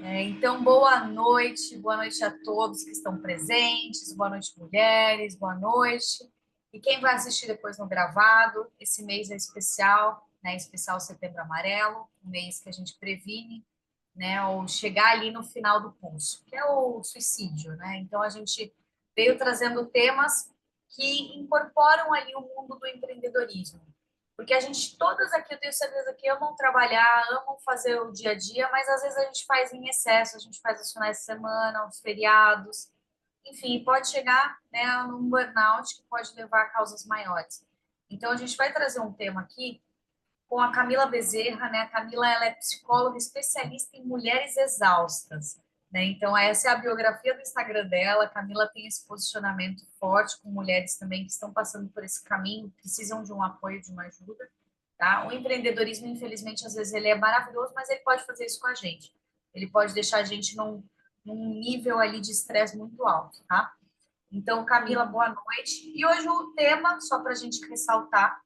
Então, boa noite a todos que estão presentes, boa noite, mulheres, boa noite. E quem vai assistir depois no gravado, esse mês é especial, né? Especial Setembro Amarelo, um mês que a gente previne, né? Ou chegar ali no final do pulso, que é o suicídio, né? Então, a gente veio trazendo temas que incorporam ali o mundo do empreendedorismo. Porque a gente, todas aqui, eu tenho certeza que amam trabalhar, amam fazer o dia a dia, mas às vezes a gente faz em excesso, a gente faz os finais de semana, os feriados, enfim, pode chegar, né, num burnout que pode levar a causas maiores. Então, a gente vai trazer um tema aqui com a Camila Bezerra, né? A Camila, ela é psicóloga especialista em mulheres exaustas, né? Então, essa é a biografia do Instagram dela. A Camila tem esse posicionamento forte com mulheres também que estão passando por esse caminho, precisam de um apoio, de uma ajuda, tá? O empreendedorismo, infelizmente, às vezes ele é maravilhoso, mas ele pode fazer isso com a gente. Ele pode deixar a gente num nível ali de estresse muito alto, tá? Então, Camila, boa noite. E hoje o tema, só para a gente ressaltar,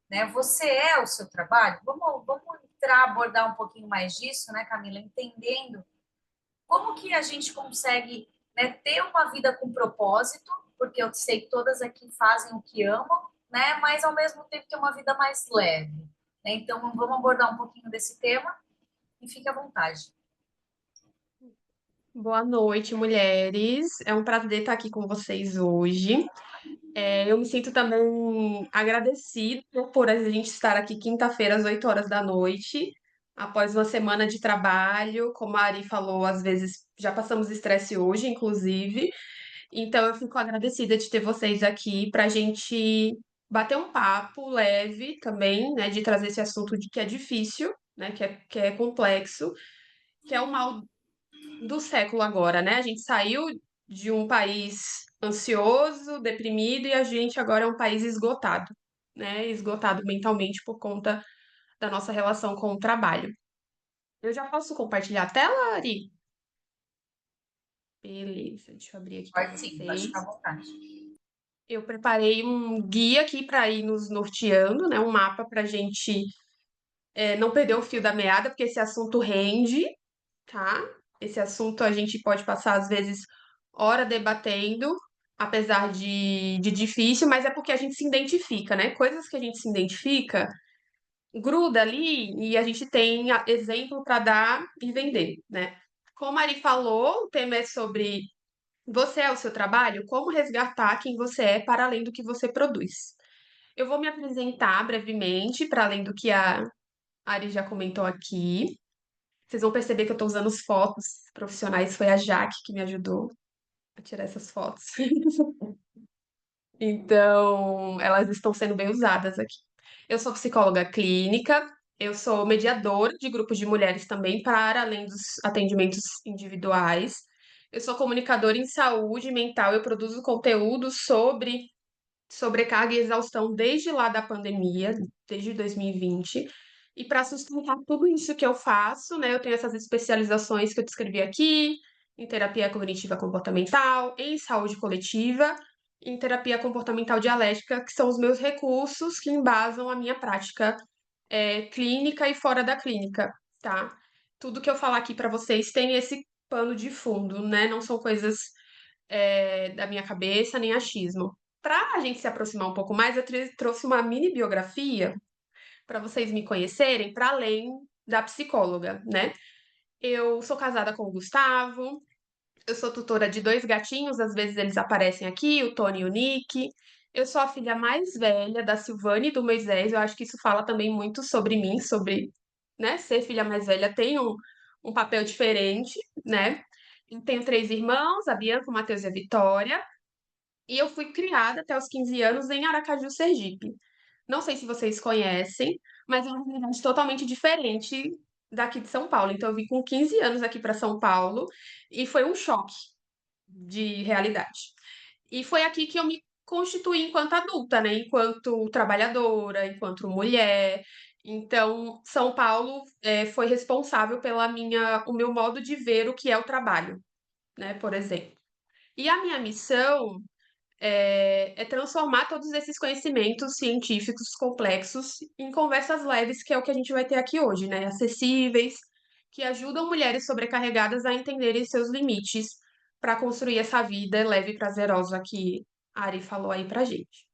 né? Você é o seu trabalho? Vamos entrar, abordar um pouquinho mais disso, né, Camila? Entendendo como que a gente consegue, né, ter uma vida com propósito, porque eu sei que todas aqui fazem o que amam, né? Mas ao mesmo tempo ter uma vida mais leve. Né? Então vamos abordar um pouquinho desse tema e fique à vontade. Boa noite, mulheres. É um prazer estar aqui com vocês hoje. Eu me sinto também agradecida por a gente estar aqui quinta-feira às 8 horas da noite, após uma semana de trabalho. Como a Ari falou, às vezes já passamos estresse hoje, inclusive. Então, eu fico agradecida de ter vocês aqui para a gente bater um papo leve também, né, de trazer esse assunto de que é difícil, né, que é complexo, que é o mal do século agora, né? A gente saiu de um país ansioso, deprimido, e a gente agora é um país esgotado, né? Esgotado mentalmente por conta da nossa relação com o trabalho. Eu já posso compartilhar a tela, Ari? Beleza, deixa eu abrir aqui para Pode sim, pode vocês. ficar à vontade. Eu preparei um guia aqui para ir nos norteando, né? Um mapa para a gente não perder o fio da meada, porque esse assunto rende, tá? Esse assunto a gente pode passar, às vezes, hora debatendo, apesar de difícil, mas é porque a gente se identifica, né? Coisas que a gente se identifica, gruda ali e a gente tem exemplo para dar e vender, né? Como a Ari falou, o tema é sobre você é o seu trabalho, como resgatar quem você é para além do que você produz. Eu vou me apresentar brevemente, para além do que a Ari já comentou aqui. Vocês vão perceber que eu estou usando as fotos profissionais. Foi a Jaque que me ajudou a tirar essas fotos. Então, elas estão sendo bem usadas aqui. Eu sou psicóloga clínica, eu sou mediadora de grupos de mulheres também, para além dos atendimentos individuais. Eu sou comunicadora em saúde mental, eu produzo conteúdo sobre sobrecarga e exaustão desde lá da pandemia, desde 2020. E para sustentar tudo isso que eu faço, né, eu tenho essas especializações que eu descrevi aqui, em terapia cognitiva comportamental, em saúde coletiva, em terapia comportamental dialética, que são os meus recursos que embasam a minha prática clínica e fora da clínica, tá? Tudo que eu falar aqui para vocês tem esse pano de fundo, né? Não são coisas da minha cabeça, nem achismo. Para a gente se aproximar um pouco mais, eu trouxe uma mini biografia para vocês me conhecerem, para além da psicóloga, né? Eu sou casada com o Gustavo, eu sou tutora de dois gatinhos, às vezes eles aparecem aqui, o Tony e o Nick. Eu sou a filha mais velha da Silvane e do Moisés. Eu acho que isso fala também muito sobre mim, sobre, né, ser filha mais velha tem um papel diferente, né? Eu tenho três irmãos, a Bianca, o Matheus e a Vitória. E eu fui criada até os 15 anos em Aracaju, Sergipe. Não sei se vocês conhecem, mas é uma realidade totalmente diferente daqui de São Paulo. Então, eu vim com 15 anos aqui para São Paulo e foi um choque de realidade. E foi aqui que eu me constituí enquanto adulta, né? Enquanto trabalhadora, enquanto mulher. Então, São Paulo foi responsável o meu modo de ver o que é o trabalho, né? Por exemplo. E a minha missão é transformar todos esses conhecimentos científicos complexos em conversas leves, que é o que a gente vai ter aqui hoje, né? Acessíveis, que ajudam mulheres sobrecarregadas a entenderem seus limites para construir essa vida leve e prazerosa que a Ari falou aí pra gente.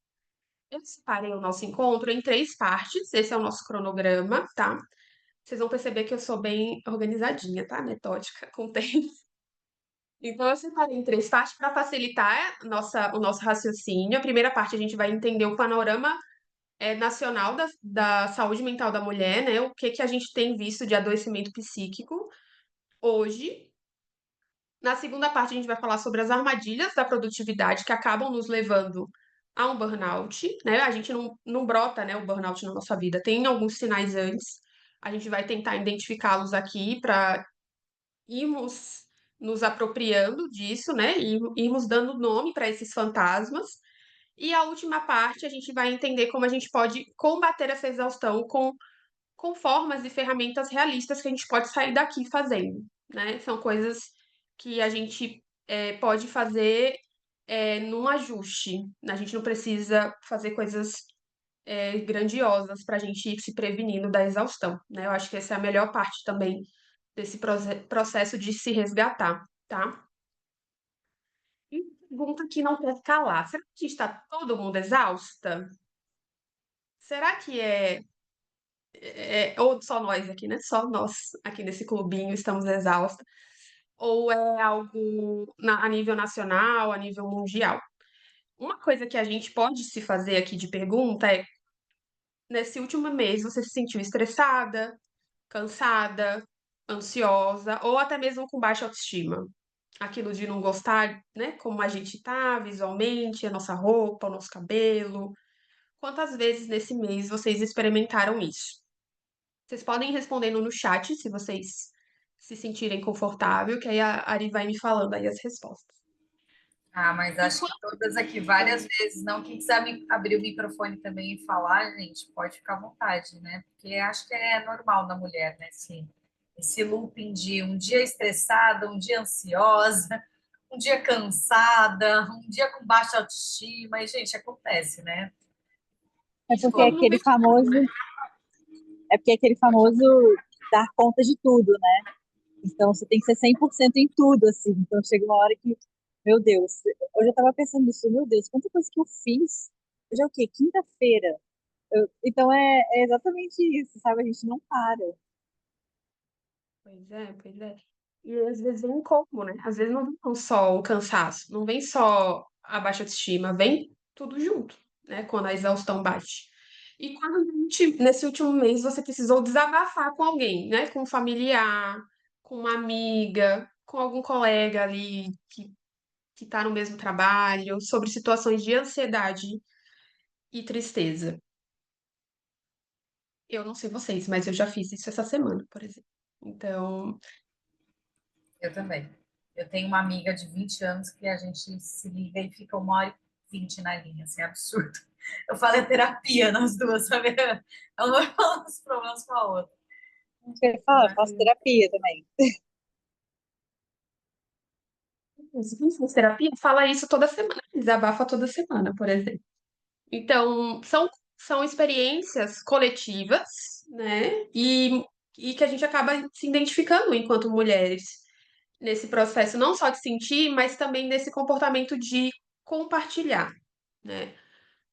Eu separei o nosso encontro em três partes. Esse é o nosso cronograma, tá? Vocês vão perceber que eu sou bem organizadinha, tá? Metódica, com o tempo. Então, eu separei em três partes para facilitar o nosso raciocínio. A primeira parte a gente vai entender o panorama nacional da saúde mental da mulher, né? O que que a gente tem visto de adoecimento psíquico hoje. Na segunda parte, a gente vai falar sobre as armadilhas da produtividade que acabam nos levando a um burnout, né? A gente não brota, né, o burnout na nossa vida. Tem alguns sinais antes. A gente vai tentar identificá-los aqui para irmos nos apropriando disso, né? E irmos dando nome para esses fantasmas. E a última parte, a gente vai entender como a gente pode combater essa exaustão com formas e ferramentas realistas que a gente pode sair daqui fazendo, né? São coisas que a gente pode fazer num ajuste. A gente não precisa fazer coisas grandiosas para a gente ir se prevenindo da exaustão, né? Eu acho que essa é a melhor parte também desse processo de se resgatar, tá? E pergunta que não quer calar. Será que está todo mundo exausta? Será que ou só nós aqui, né? Só nós aqui nesse clubinho estamos exaustos? Ou é algo a nível nacional, a nível mundial? Uma coisa que a gente pode se fazer aqui de pergunta é: nesse último mês você se sentiu estressada, cansada, ansiosa ou até mesmo com baixa autoestima? Aquilo de não gostar, né, como a gente tá visualmente, a nossa roupa, o nosso cabelo. Quantas vezes nesse mês vocês experimentaram isso? Vocês podem ir respondendo no chat se vocês se sentirem confortável, que aí a Ari vai me falando aí as respostas. Ah, mas acho que Enquanto todas aqui várias vezes, não. Quem quiser abrir o microfone também e falar, gente, pode ficar à vontade, né? Porque acho que é normal na mulher, né? Esse looping de um dia estressada, um dia ansiosa, um dia cansada, um dia com baixa autoestima, e, gente, acontece, né? É isso porque quando não vem de tudo, né? é porque é aquele famoso dar conta de tudo, né? Então você tem que ser 100% em tudo, assim. Então chega uma hora que, meu Deus, hoje eu tava pensando nisso, meu Deus, quanta coisa que eu fiz. Hoje é o quê? Quinta-feira. Então é exatamente isso, sabe? A gente não para. Pois é, pois é. E às vezes vem como, né? Às vezes não vem só o cansaço, não vem só a baixa autoestima, vem tudo junto, né? Quando a exaustão bate. E quando nesse último mês você precisou desabafar com alguém, né? Com um familiar, com uma amiga, com algum colega ali que tá no mesmo trabalho, sobre situações de ansiedade e tristeza. Eu não sei vocês, mas eu já fiz isso essa semana, por exemplo. Então, Eu também. Eu tenho uma amiga de 20 anos que a gente se liga e fica 1h20 na linha, assim, é absurdo. Eu falo é terapia nas duas, sabe? Ela vai falando os problemas com a outra. Você fala, eu faço terapia também. quem faz terapia fala isso toda semana, desabafa toda semana, por exemplo. Então, são experiências coletivas, né? E que a gente acaba se identificando enquanto mulheres nesse processo, não só de sentir, mas também nesse comportamento de compartilhar, né?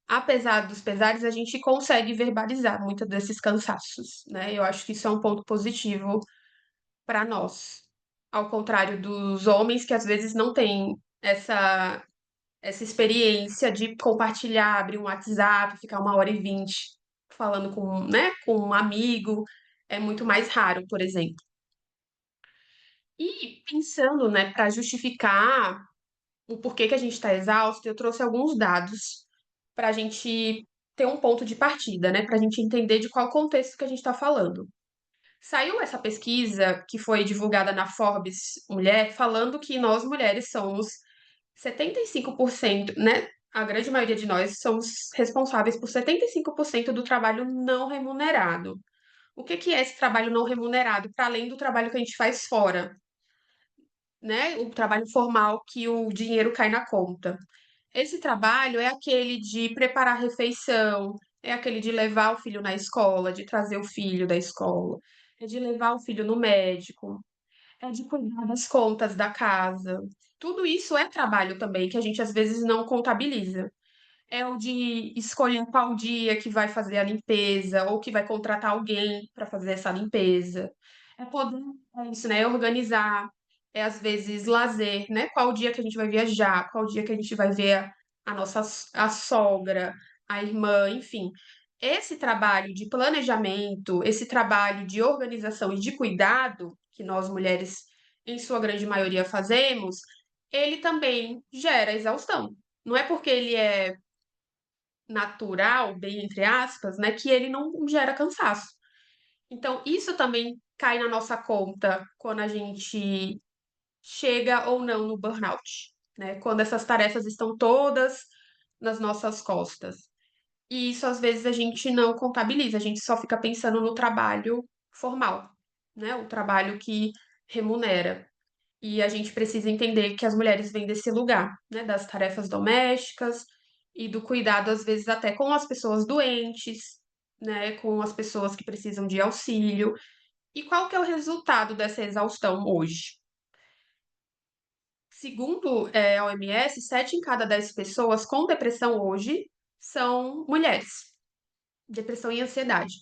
Apesar dos pesares, a gente consegue verbalizar muitos desses cansaços, né? Eu acho que isso é um ponto positivo para nós. Ao contrário dos homens que às vezes não têm essa experiência de compartilhar, abrir um WhatsApp, ficar 1h20 falando com, né, com um amigo, é muito mais raro, por exemplo. E pensando, né, para justificar o porquê que a gente está exausto, eu trouxe alguns dados para a gente ter um ponto de partida, né, para a gente entender de qual contexto que a gente está falando. Saiu essa pesquisa que foi divulgada na Forbes Mulher, falando que nós mulheres somos 75%, né? A grande maioria de nós somos responsáveis por 75% do trabalho não remunerado. O que que é esse trabalho não remunerado, para além do trabalho que a gente faz fora, né? O trabalho formal que o dinheiro cai na conta. Esse trabalho é aquele de preparar a refeição, é aquele de levar o filho na escola, de trazer o filho da escola, é de levar o filho no médico, é de cuidar das contas da casa. Tudo isso é trabalho também, que a gente às vezes não contabiliza. É o de escolher qual dia que vai fazer a limpeza ou que vai contratar alguém para fazer essa limpeza. É poder, é isso, né? É organizar, é às vezes lazer, né? Qual dia que a gente vai viajar, qual dia que a gente vai ver a nossa a sogra, a irmã, enfim. Esse trabalho de planejamento, esse trabalho de organização e de cuidado que nós mulheres, em sua grande maioria, fazemos, ele também gera exaustão. Não é porque ele é natural, bem entre aspas, né, que ele não gera cansaço. Então, isso também cai na nossa conta quando a gente chega ou não no burnout, né? Quando essas tarefas estão todas nas nossas costas. E isso às vezes a gente não contabiliza, a gente só fica pensando no trabalho formal, né? O trabalho que remunera. E a gente precisa entender que as mulheres vêm desse lugar, né, das tarefas domésticas e do cuidado, às vezes, até com as pessoas doentes, né, com as pessoas que precisam de auxílio. E qual que é o resultado dessa exaustão hoje? Segundo, a OMS, 7 em cada 10 pessoas com depressão hoje são mulheres, depressão e ansiedade.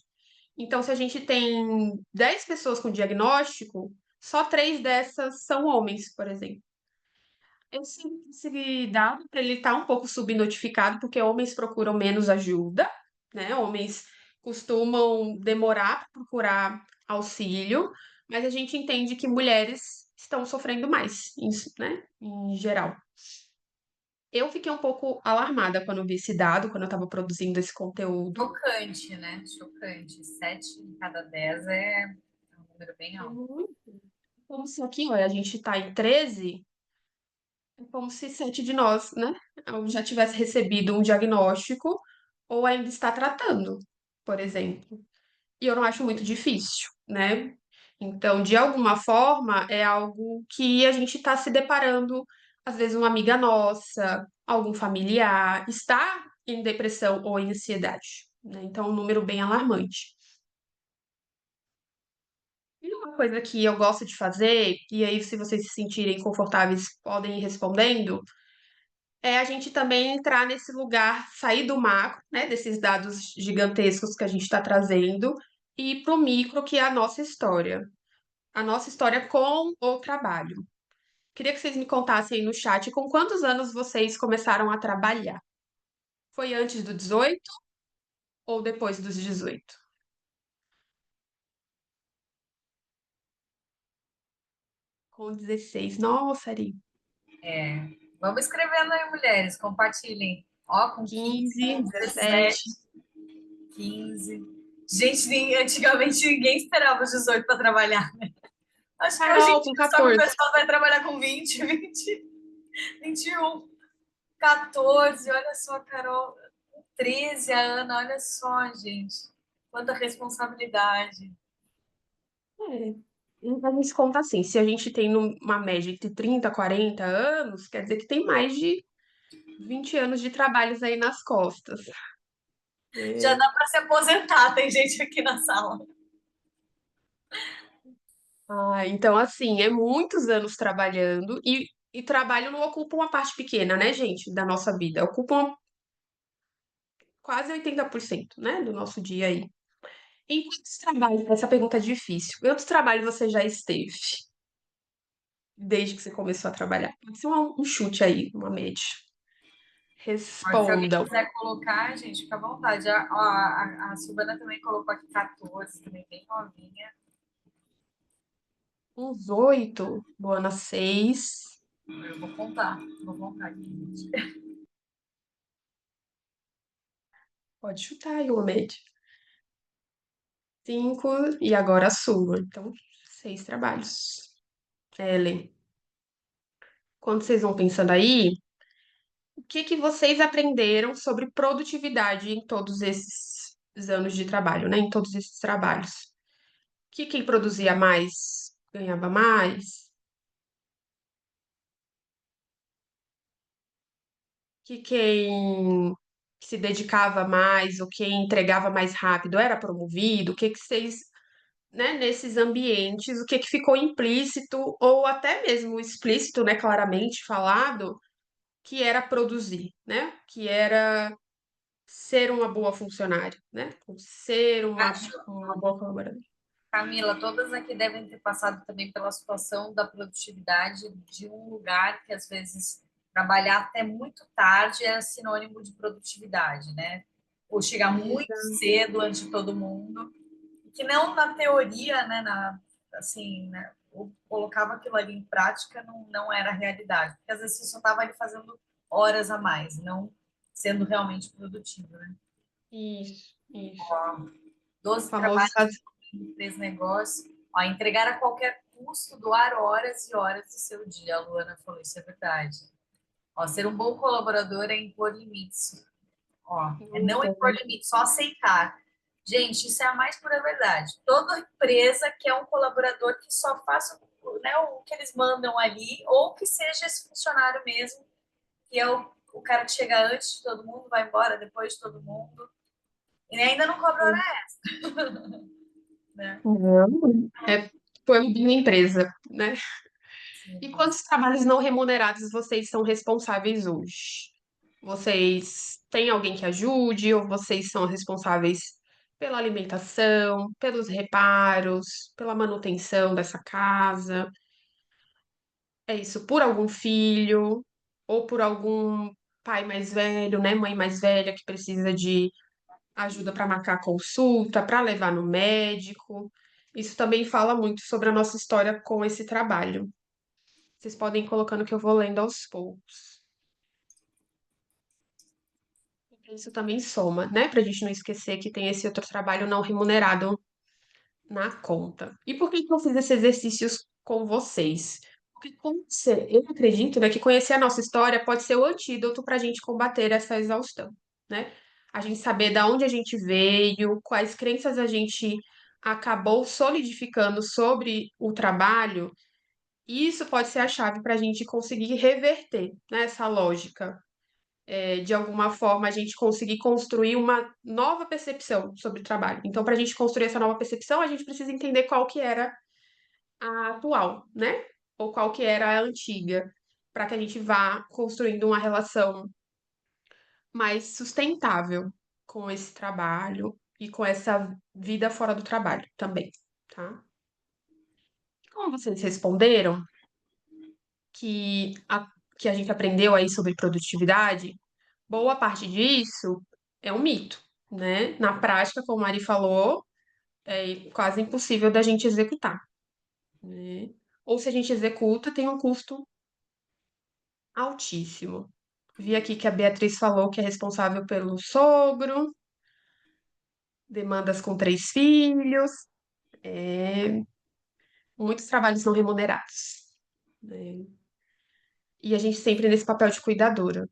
Então, se a gente tem 10 pessoas com diagnóstico, só 3 dessas são homens, por exemplo. Esse dado para ele estar um pouco subnotificado, porque homens procuram menos ajuda, né? Homens costumam demorar para procurar auxílio, mas a gente entende que mulheres estão sofrendo mais, né? Em geral. Eu fiquei um pouco alarmada quando eu vi esse dado, quando eu estava produzindo esse conteúdo. Chocante, né? Chocante. 7 em cada 10 é um número bem É alto. muito. Como se aqui, olha, a gente está em 13, é como se 7 de nós, né, já tivesse recebido um diagnóstico ou ainda está tratando, por exemplo. E eu não acho muito difícil, né? Então, de alguma forma, é algo que a gente está se deparando, às vezes, uma amiga nossa, algum familiar, está em depressão ou em ansiedade, né? Então, é um número bem alarmante. E uma coisa que eu gosto de fazer, e aí, se vocês se sentirem confortáveis, podem ir respondendo, é a gente também entrar nesse lugar, sair do macro, né, desses dados gigantescos que a gente está trazendo, e ir para o micro, que é a nossa história. A nossa história com o trabalho. Queria que vocês me contassem aí no chat com quantos anos vocês começaram a trabalhar. Foi antes do 18 ou depois dos 18? Com 16. Nossa, Ari. Vamos escrevendo aí, mulheres, compartilhem. Ó, com 15, 15, com 17, 17. 15. Gente, antigamente ninguém esperava os 18 para trabalhar. Acho que hoje em Carol, com dia só que o 14. pessoal vai trabalhar com 20, 20, 21, 14. Olha só, Carol. 13 a Ana, olha só, gente. Quanta responsabilidade. É. A gente conta assim, se a gente tem uma média entre 30 e 40 anos, quer dizer que tem mais de 20 anos de trabalhos aí nas costas. Já É. dá para se aposentar, tem gente aqui na sala. Ah, então, assim, é muitos anos trabalhando e trabalho não ocupa uma parte pequena, né, gente, da nossa vida. Ocupa quase 80%, né, do nosso dia aí. Em quantos trabalhos? Essa pergunta é difícil. Quantos trabalhos você já esteve desde que você começou a trabalhar? Pode ser um chute aí, uma média. Se alguém Respondam. quiser colocar, gente, fica à vontade. A Silvana também colocou aqui 14, também bem novinha. Uns 8, Luana 6. Eu vou contar aqui. Pode chutar aí uma média. 5 e agora a sua. Então, 6 trabalhos. Ellen, quando vocês vão pensando aí, o que que vocês aprenderam sobre produtividade em todos esses anos de trabalho, né? Em todos esses trabalhos? Que quem produzia mais ganhava mais? Que quem se dedicava mais ou quem entregava mais rápido era promovido? O que que vocês, né, nesses ambientes, o que que ficou implícito ou até mesmo explícito, né, claramente falado, que era produzir, né, que era ser uma boa funcionária, né, ser Acho, uma boa colaboradora. Camila, todas aqui devem ter passado também pela situação da produtividade de um lugar que às vezes trabalhar até muito tarde é sinônimo de produtividade, né? Ou chegar muito Exato. cedo antes de todo mundo, que não na teoria, né, assim, né, eu colocava aquilo ali em prática, não era a realidade, porque às vezes você só estava ali fazendo horas a mais, não sendo realmente produtivo, né? Isso. Ó, O 12 famoso trabalhos em 3 negócios. Ó, entregar a qualquer custo, doar horas e horas do seu dia. A Luana falou, isso é verdade. Ó, ser um bom colaborador é impor limites. Ó, é não impor limites, só aceitar. Gente, isso é a mais pura verdade. Toda empresa quer um colaborador que só faça, né, o que eles mandam ali, ou que seja esse funcionário mesmo, que é o cara que chega antes de todo mundo, vai embora depois de todo mundo, e ainda não cobra hora extra, né? Não, é pelo bem da empresa, né? E Sim. quantos trabalhos não remunerados vocês são responsáveis hoje? Vocês têm alguém que ajude ou vocês são responsáveis pela alimentação, pelos reparos, pela manutenção dessa casa? É isso, por algum filho ou por algum pai mais velho, né, mãe mais velha que precisa de ajuda para marcar consulta, para levar no médico. Isso também fala muito sobre a nossa história com esse trabalho. Vocês podem ir colocando que eu vou lendo aos poucos. Isso também soma, né? Para a gente não esquecer que tem esse outro trabalho não remunerado na conta. E por que que eu fiz esses exercícios com vocês? Porque eu acredito, né, que conhecer a nossa história pode ser o antídoto para a gente combater essa exaustão, né? A gente saber da onde a gente veio, quais crenças a gente acabou solidificando sobre o trabalho, e isso pode ser a chave para a gente conseguir reverter, né, essa lógica. De alguma forma, a gente conseguir construir uma nova percepção sobre o trabalho. Então, para a gente construir essa nova percepção, a gente precisa entender qual que era a atual, né? Ou qual que era a antiga, para que a gente vá construindo uma relação mais sustentável com esse trabalho e com essa vida fora do trabalho também, tá? Como vocês responderam que a gente aprendeu aí sobre produtividade, boa parte disso é um mito, né? Na prática, como a Mari falou, é quase impossível da gente executar, né? Ou se a gente executa, tem um custo altíssimo. Vi aqui que a Beatriz falou que é responsável pelo sogro, demandas com 3 filhos, é, muitos trabalhos não remunerados, né? E a gente sempre nesse papel de cuidadora,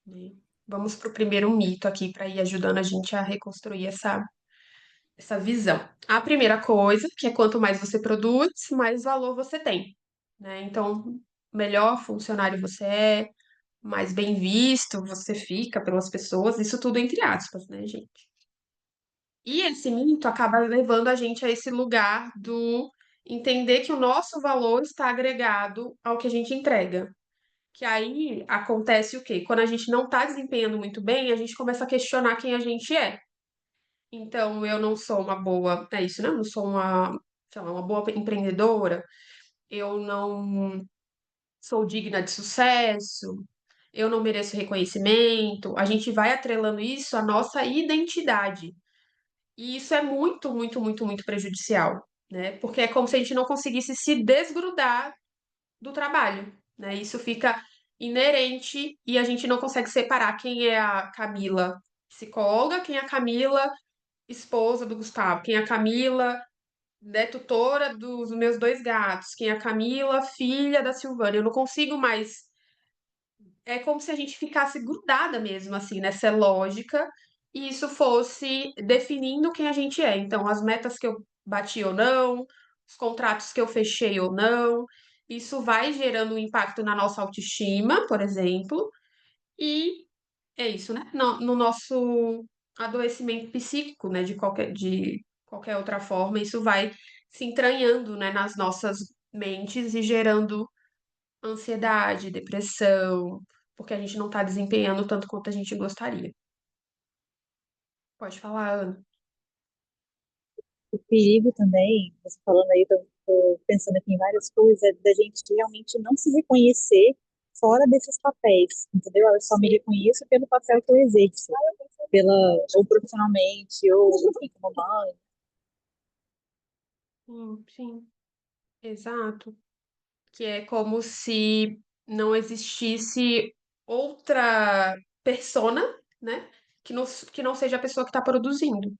né? Vamos para o primeiro mito aqui para ir ajudando a gente a reconstruir essa visão. A primeira coisa, que é quanto mais você produz, mais valor você tem, né? Então, melhor funcionário você é, mais bem visto você fica pelas pessoas, isso tudo entre aspas, né, gente? E esse mito acaba levando a gente a esse lugar do entender que o nosso valor está agregado ao que a gente entrega. Que aí acontece o quê? Quando a gente não está desempenhando muito bem, a gente começa a questionar quem a gente é. Então, eu não sou uma boa, é isso, né? Eu não sou uma, sei lá, uma boa empreendedora, eu não sou digna de sucesso, eu não mereço reconhecimento. A gente vai atrelando isso à nossa identidade. E isso é muito, muito, muito, muito prejudicial, né? Porque é como se a gente não conseguisse se desgrudar do trabalho, né? Isso fica inerente e a gente não consegue separar quem é a Camila psicóloga, quem é a Camila esposa do Gustavo, quem é a Camila, né, tutora dos meus 2 gatos, quem é a Camila, filha da Silvana. Eu não consigo mais. É como se a gente ficasse grudada mesmo, assim, nessa lógica, e isso fosse definindo quem a gente é. Então, as metas que eu bati ou não, os contratos que eu fechei ou não, isso vai gerando um impacto na nossa autoestima, por exemplo, e é isso, né? No nosso adoecimento psíquico, né? De qualquer outra forma, isso vai se entranhando, né, nas nossas mentes e gerando ansiedade, depressão, porque a gente não está desempenhando tanto quanto a gente gostaria. Pode falar, Ana. O perigo também, você falando aí, tô pensando aqui em várias coisas, é da gente realmente não se reconhecer fora desses papéis, entendeu? Eu só me reconheço pelo papel que eu exerço, ou profissionalmente, ou enfim, como mãe. Sim, exato. Que é como se não existisse outra persona, né? Que não seja a pessoa que está produzindo.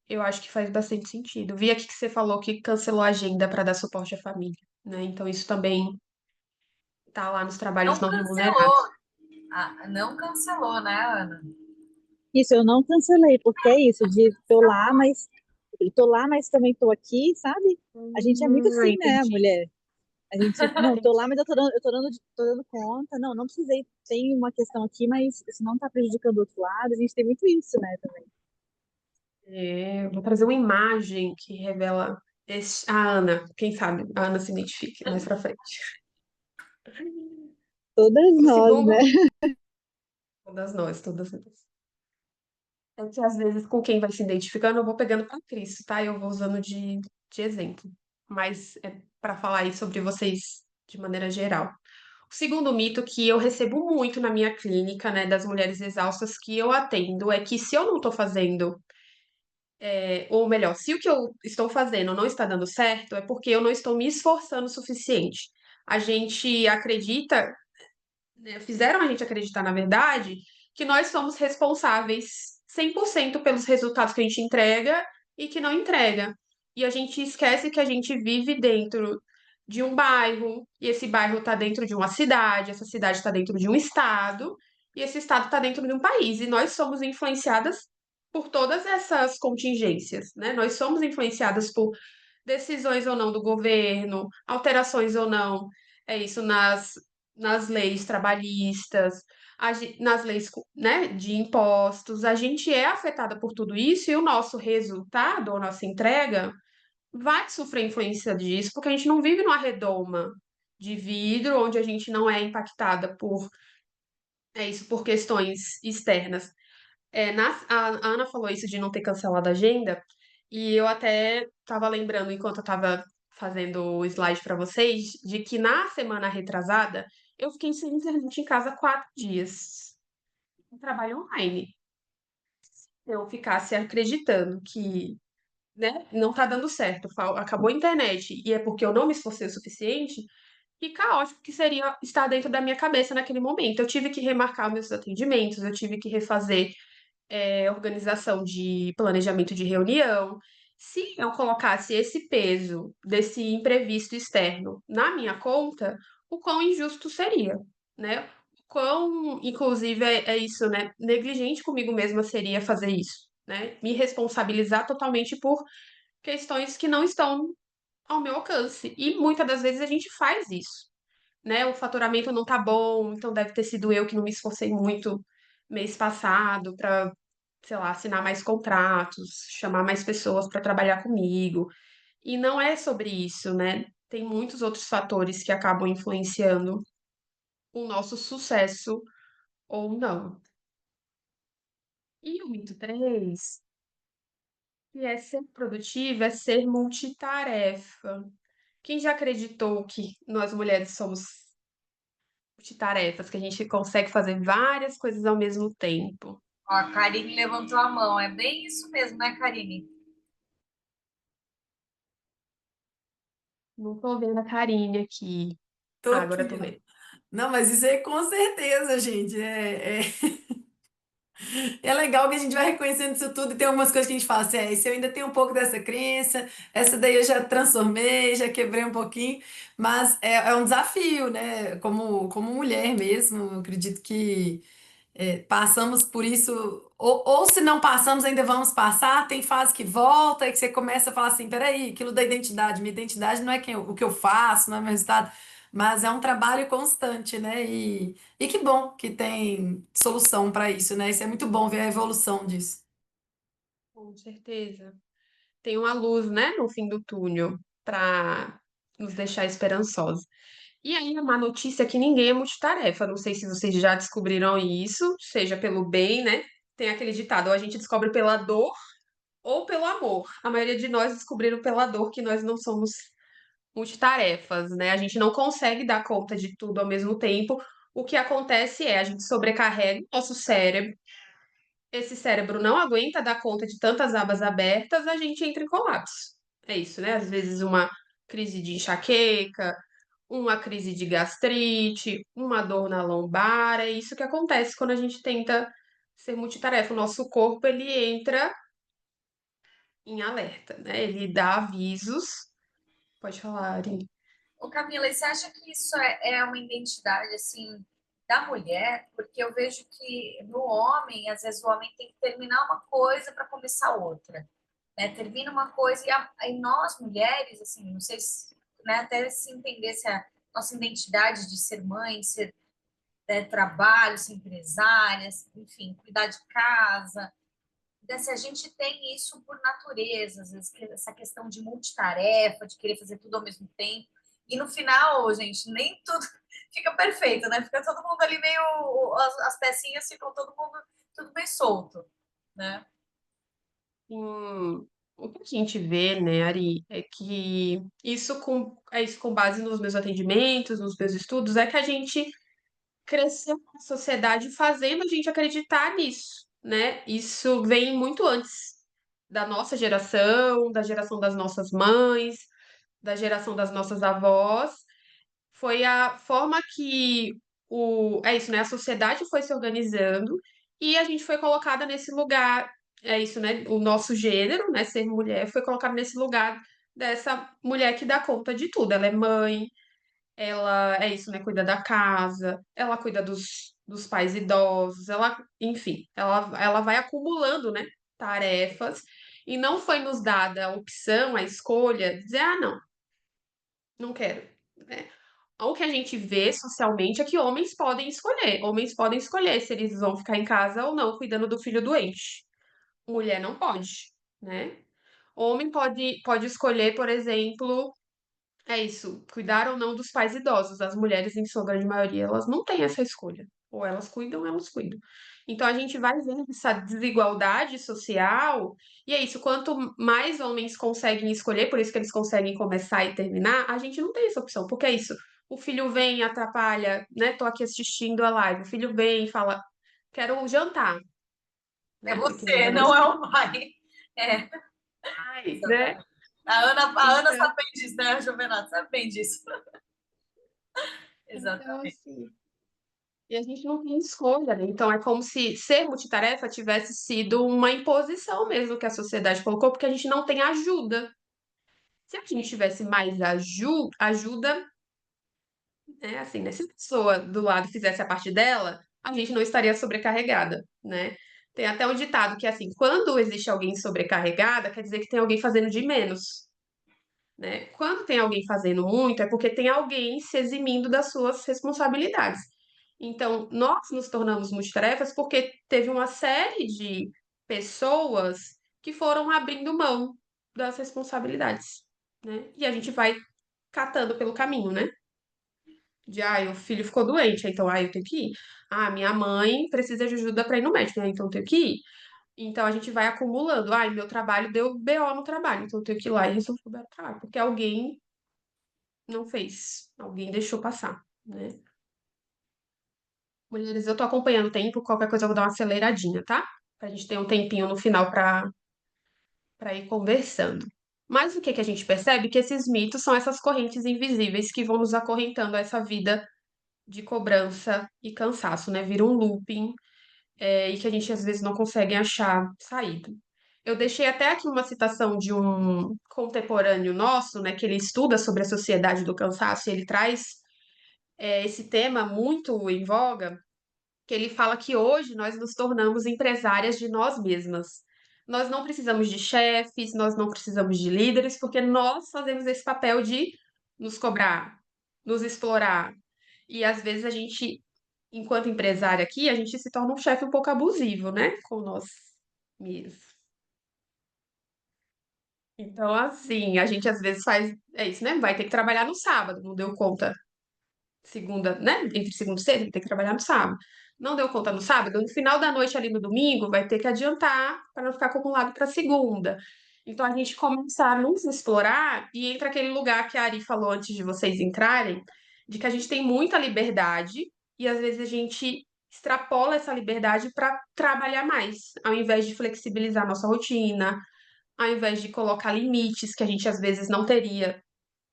Eu acho que faz bastante sentido. Vi aqui que você falou que cancelou a agenda para dar suporte à família, né? Então isso também tá lá nos trabalhos Não não cancelou. remunerados. Não cancelou, né, Ana? Isso eu não cancelei, porque é isso, de tô lá, mas também tô aqui, sabe? A gente é muito assim, né, Entendi. mulher? A gente, não, tô Entendi. lá, mas tô dando conta. Não, não precisei. Tem uma questão aqui, mas isso não tá prejudicando o outro lado. A gente tem muito isso, né, também. É, eu vou trazer uma imagem que revela a Ana. Quem sabe a Ana se identifique mais pra frente. Todas O nós, segundo, né? todas nós, todas nós. É que às vezes com quem vai se identificando, eu vou pegando pra Cristo, tá? Eu vou usando de exemplo. Mas é para falar aí sobre vocês de maneira geral. O segundo mito que eu recebo muito na minha clínica, né, das mulheres exaustas que eu atendo, é que se eu não tô fazendo, ou melhor, se o que eu estou fazendo não está dando certo, é porque eu não estou me esforçando o suficiente. A gente acredita, né, fizeram a gente acreditar, na verdade, que nós somos responsáveis 100% pelos resultados que a gente entrega e que não entrega. E a gente esquece que a gente vive dentro de um bairro, e esse bairro está dentro de uma cidade, essa cidade está dentro de um estado, e esse estado está dentro de um país. E nós somos influenciadas por todas essas contingências, né? Nós somos influenciadas por decisões ou não do governo, alterações ou não, é isso, nas leis trabalhistas, nas leis, né, de impostos. A gente é afetada por tudo isso e o nosso resultado, a nossa entrega, vai sofrer influência disso, porque a gente não vive numa redoma de vidro onde a gente não é impactada por questões externas. A Ana falou isso de não ter cancelado a agenda, e eu até estava lembrando, enquanto eu estava fazendo o slide para vocês, de que na semana retrasada eu fiquei sem internet em casa 4 dias. Um trabalho online. Se eu ficasse acreditando que, né, não tá dando certo, acabou a internet, e é porque eu não me esforcei o suficiente, que caótico que seria estar dentro da minha cabeça naquele momento. Eu tive que remarcar meus atendimentos, eu tive que refazer organização de planejamento de reunião. Se eu colocasse esse peso desse imprevisto externo na minha conta, o quão injusto seria, né? O quão, inclusive, é isso, né? Negligente comigo mesma seria fazer isso, né? Me responsabilizar totalmente por questões que não estão ao meu alcance. E muitas das vezes a gente faz isso, né? O faturamento não tá bom, então deve ter sido eu que não me esforcei muito mês passado para, sei lá, assinar mais contratos, chamar mais pessoas para trabalhar comigo. E não é sobre isso, né? Tem muitos outros fatores que acabam influenciando o nosso sucesso ou não. E o mito 3, que é ser produtiva, é ser multitarefa. Quem já acreditou que nós mulheres somos multitarefas, que a gente consegue fazer várias coisas ao mesmo tempo? Ó, a Karine levantou a mão. É bem isso mesmo, né, Karine? Não tô vendo a Karine aqui. Tô Ah, agora eu aqui, tô ó. vendo. Não, mas isso aí com certeza, gente. É legal que a gente vai reconhecendo isso tudo e tem algumas coisas que a gente fala assim, isso eu ainda tenho um pouco dessa crença, essa daí eu já transformei, já quebrei um pouquinho, mas é um desafio, né? Como mulher mesmo, eu acredito que passamos por isso, ou se não passamos, ainda vamos passar. Tem fase que volta e que você começa a falar assim: peraí, aquilo da identidade, minha identidade não é o que eu faço, não é meu resultado, mas é um trabalho constante, né? E que bom que tem solução para isso, né? Isso é muito bom ver a evolução disso. Com certeza. tem uma luz, né, no fim do túnel para nos deixar esperançosos. E aí, a má notícia é que ninguém é multitarefa. Não sei se vocês já descobriram isso, seja pelo bem, né? Tem aquele ditado, ou a gente descobre pela dor ou pelo amor. A maioria de nós descobriram pela dor que nós não somos multitarefas, né? A gente não consegue dar conta de tudo ao mesmo tempo. O que acontece é a gente sobrecarrega o nosso cérebro. Esse cérebro não aguenta dar conta de tantas abas abertas, a gente entra em colapso. É isso, né? Às vezes uma crise de enxaqueca, uma crise de gastrite, uma dor na lombar. É isso que acontece quando a gente tenta ser multitarefa. O nosso corpo, ele entra em alerta, né? Ele dá avisos. Pode falar, Ari. Ô, Camila, e você acha que isso é uma identidade, assim, da mulher? Porque eu vejo que no homem, às vezes o homem tem que terminar uma coisa para começar outra, né? Termina uma coisa e nós mulheres, assim, não sei se, né, até se entendesse a nossa identidade de ser mãe, ser, né, trabalho, ser empresárias, enfim, cuidar de casa, né, se a gente tem isso por natureza, às vezes, essa questão de multitarefa, de querer fazer tudo ao mesmo tempo. E no final, gente, nem tudo fica perfeito, né? Fica todo mundo ali meio. As pecinhas ficam todo mundo tudo bem solto, né? O que a gente vê, né, Ari, é que isso com base nos meus atendimentos, nos meus estudos, é que a gente cresceu na sociedade fazendo a gente acreditar nisso, né? Isso vem muito antes da nossa geração, da geração das nossas mães, da geração das nossas avós. Foi a forma que é isso, né? A sociedade foi se organizando e a gente foi colocada nesse lugar, é isso, né? O nosso gênero, né? Ser mulher, foi colocado nesse lugar dessa mulher que dá conta de tudo. Ela é mãe, ela é isso, né? Cuida da casa, ela cuida dos pais idosos, ela, enfim, ela vai acumulando, né? Tarefas e não foi nos dada a opção, a escolha, de dizer, ah, não, não quero, né? O que a gente vê socialmente é que homens podem escolher se eles vão ficar em casa ou não, cuidando do filho doente. Mulher não pode, né? Homem pode escolher, por exemplo, é isso, cuidar ou não dos pais idosos. As mulheres, em sua grande maioria, elas não têm essa escolha. Ou elas cuidam, ou elas cuidam. Então a gente vai vendo essa desigualdade social, e é isso, quanto mais homens conseguem escolher, por isso que eles conseguem começar e terminar, a gente não tem essa opção, porque é isso. O filho vem e atrapalha, né? Tô aqui assistindo a live. O filho vem e fala, quero jantar, É né? Porque você, ainda não não é o pai. É, sai, né? exatamente. A Ana Então, sabe bem disso, né? A Juvenal sabe bem disso. então Exatamente. assim. E a gente não tem escolha, né? Então é como se ser multitarefa tivesse sido uma imposição mesmo que a sociedade colocou, porque a gente não tem ajuda. Se a gente tivesse mais ajuda, né? Assim, né? Se a pessoa do lado fizesse a parte dela, a gente não estaria sobrecarregada, né? Tem até um ditado que é assim, quando existe alguém sobrecarregada, quer dizer que tem alguém fazendo de menos, né? Quando tem alguém fazendo muito, é porque tem alguém se eximindo das suas responsabilidades. Então, nós nos tornamos multitarefas porque teve uma série de pessoas que foram abrindo mão das responsabilidades, né? E a gente vai catando pelo caminho, né? De, o filho ficou doente, então, eu tenho que ir. Ah, minha mãe precisa de ajuda para ir no médico, então eu tenho que ir. Então, a gente vai acumulando. Meu trabalho deu BO no trabalho, então eu tenho que ir lá e resolver o meu trabalho, porque alguém não fez, alguém deixou passar, né? Mulheres, eu tô acompanhando o tempo, qualquer coisa eu vou dar uma aceleradinha, tá? Pra gente ter um tempinho no final para ir conversando. Mas o que que a gente percebe? Que esses mitos são essas correntes invisíveis que vão nos acorrentando a essa vida de cobrança e cansaço, né? Vira um looping, e que a gente às vezes não consegue achar saída. Eu deixei até aqui uma citação de um contemporâneo nosso, né, que ele estuda sobre a sociedade do cansaço e ele traz esse tema muito em voga, que ele fala que hoje nós nos tornamos empresárias de nós mesmas. Nós não precisamos de chefes, nós não precisamos de líderes, porque nós fazemos esse papel de nos cobrar, nos explorar. E às vezes a gente, enquanto empresária aqui, a gente se torna um chefe um pouco abusivo, né? Com nós mesmos. Então, assim, a gente às vezes faz. É isso, né? Vai ter que trabalhar no sábado, não deu conta segunda, né? Entre segunda e sexta, tem que trabalhar no sábado. Não deu conta no sábado, no final da noite ali no domingo, vai ter que adiantar para não ficar acumulado para segunda. Então a gente começa a nos explorar e entra aquele lugar que a Ari falou antes de vocês entrarem, de que a gente tem muita liberdade e às vezes a gente extrapola essa liberdade para trabalhar mais, ao invés de flexibilizar nossa rotina, ao invés de colocar limites que a gente às vezes não teria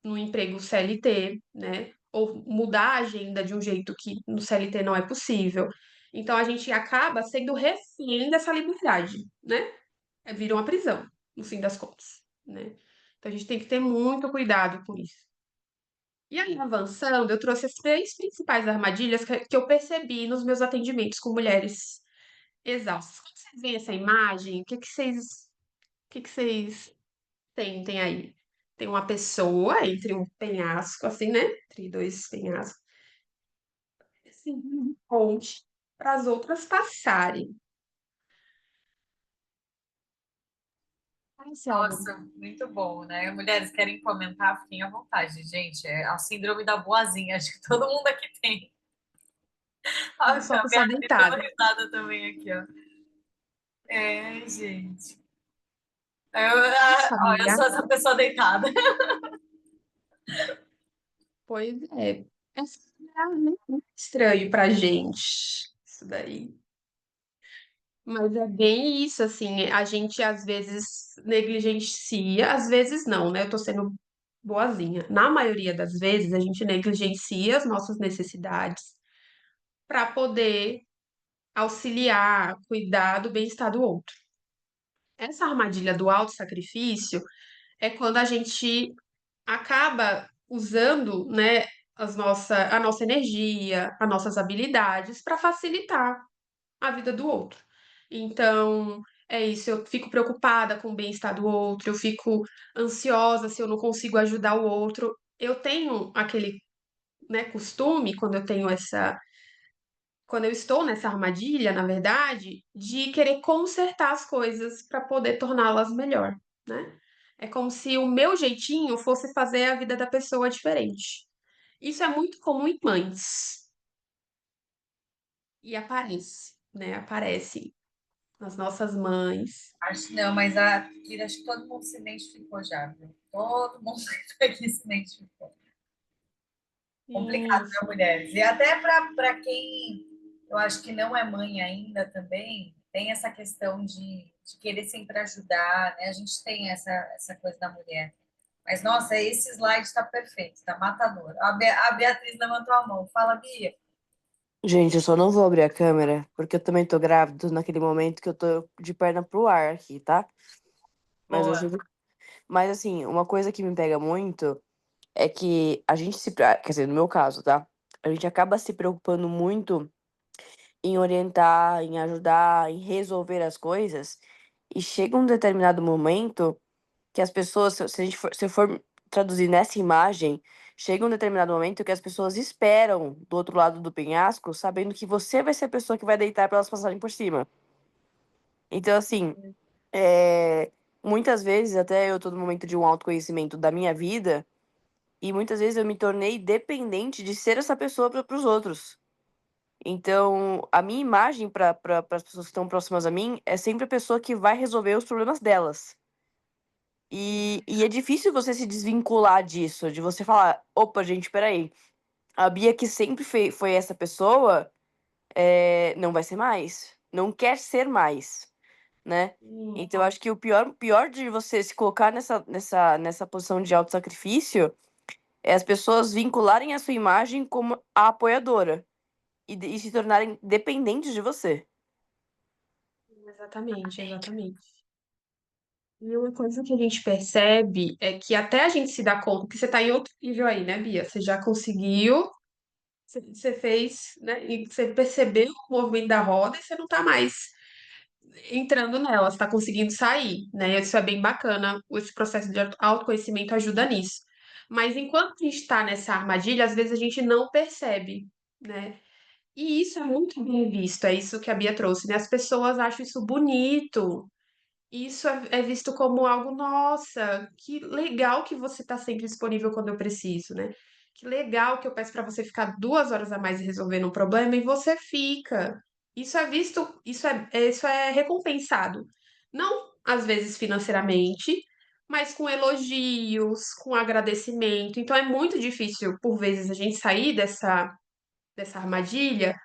no emprego CLT, né? Ou mudar a agenda de um jeito que no CLT não é possível. Então a gente acaba sendo refém dessa liberdade, né? Vira uma prisão, no fim das contas, né? Então a gente tem que ter muito cuidado com isso. E aí, avançando, eu trouxe as três principais armadilhas que eu percebi nos meus atendimentos com mulheres exaustas. Quando vocês veem essa imagem, o que que vocês sentem aí? Tem uma pessoa entre um penhasco, assim, né? Entre dois penhascos, assim, um ponte para as outras passarem. Parece algo. Nossa, muito bom, né? Mulheres querem comentar, fiquem à vontade, gente. É a síndrome da boazinha, acho que todo mundo aqui tem. Eu sou a A pessoa Beatriz deu deitada. risada também aqui, ó. É, gente. Isso, Eu amiga. sou essa pessoa deitada. Pois é. Muito estranho pra gente, isso daí. Mas é bem isso, assim, a gente às vezes negligencia, às vezes não, né? Eu tô sendo boazinha. Na maioria das vezes, a gente negligencia as nossas necessidades para poder auxiliar, cuidar do bem-estar do outro. Essa armadilha do autossacrifício é quando a gente acaba usando, né, a nossa energia, as nossas habilidades para facilitar a vida do outro. Então, é isso, eu fico preocupada com o bem-estar do outro, eu fico ansiosa se eu não consigo ajudar o outro. Eu tenho aquele, né, costume, quando eu estou nessa armadilha, na verdade, de querer consertar as coisas para poder torná-las melhor, né? É como se o meu jeitinho fosse fazer a vida da pessoa diferente. Isso é muito comum em mães e aparece, né? Aparece nas nossas mães. Acho não, mas acho que todo mundo se identificou já, viu? Todo mundo aqui se identificou. Complicado, Isso. né, mulheres? E até para quem eu acho que não é mãe ainda também, tem essa questão de querer sempre ajudar, né? A gente tem essa coisa da mulher. Mas, nossa, esse slide está perfeito, está matador. A Beatriz levantou a mão. Fala, Bia. Gente, eu só não vou abrir a câmera, porque eu também tô grávida naquele momento que eu tô de perna pro ar aqui, tá? Mas eu Boa. juro. Mas assim, uma coisa que me pega muito é que a gente quer dizer, no meu caso, tá? A gente acaba se preocupando muito em orientar, em ajudar, em resolver as coisas, e chega um determinado momento que as pessoas, se eu for traduzir nessa imagem, chega um determinado momento que as pessoas esperam do outro lado do penhasco, sabendo que você vai ser a pessoa que vai deitar para elas passarem por cima. Então, assim, muitas vezes, até eu tô no momento de um autoconhecimento da minha vida, e muitas vezes eu me tornei dependente de ser essa pessoa para os outros. Então, a minha imagem para as pessoas que estão próximas a mim é sempre a pessoa que vai resolver os problemas delas. E é difícil você se desvincular disso, de você falar, opa, gente, peraí, a Bia que sempre foi essa pessoa, não vai ser mais, não quer ser mais, né? Então, eu acho que o pior de você se colocar nessa posição de autossacrifício é as pessoas vincularem a sua imagem como a apoiadora e se tornarem dependentes de você. Exatamente, exatamente. E uma coisa que a gente percebe é que até a gente se dá conta que você está em outro nível aí, né, Bia? Você já conseguiu, você fez, né? E você percebeu o movimento da roda e você não está mais entrando nela, você está conseguindo sair, né? Isso é bem bacana, esse processo de autoconhecimento ajuda nisso. Mas enquanto a gente está nessa armadilha, às vezes a gente não percebe, né? E isso é muito bem visto, é isso que a Bia trouxe, né? As pessoas acham isso bonito, Isso é visto como algo, nossa, que legal que você está sempre disponível quando eu preciso, né? Que legal que eu peço para você ficar 2 horas a mais resolvendo um problema e você fica. Isso é visto, isso é recompensado. Não às vezes financeiramente, mas com elogios, com agradecimento. Então é muito difícil, por vezes, a gente sair dessa armadilha,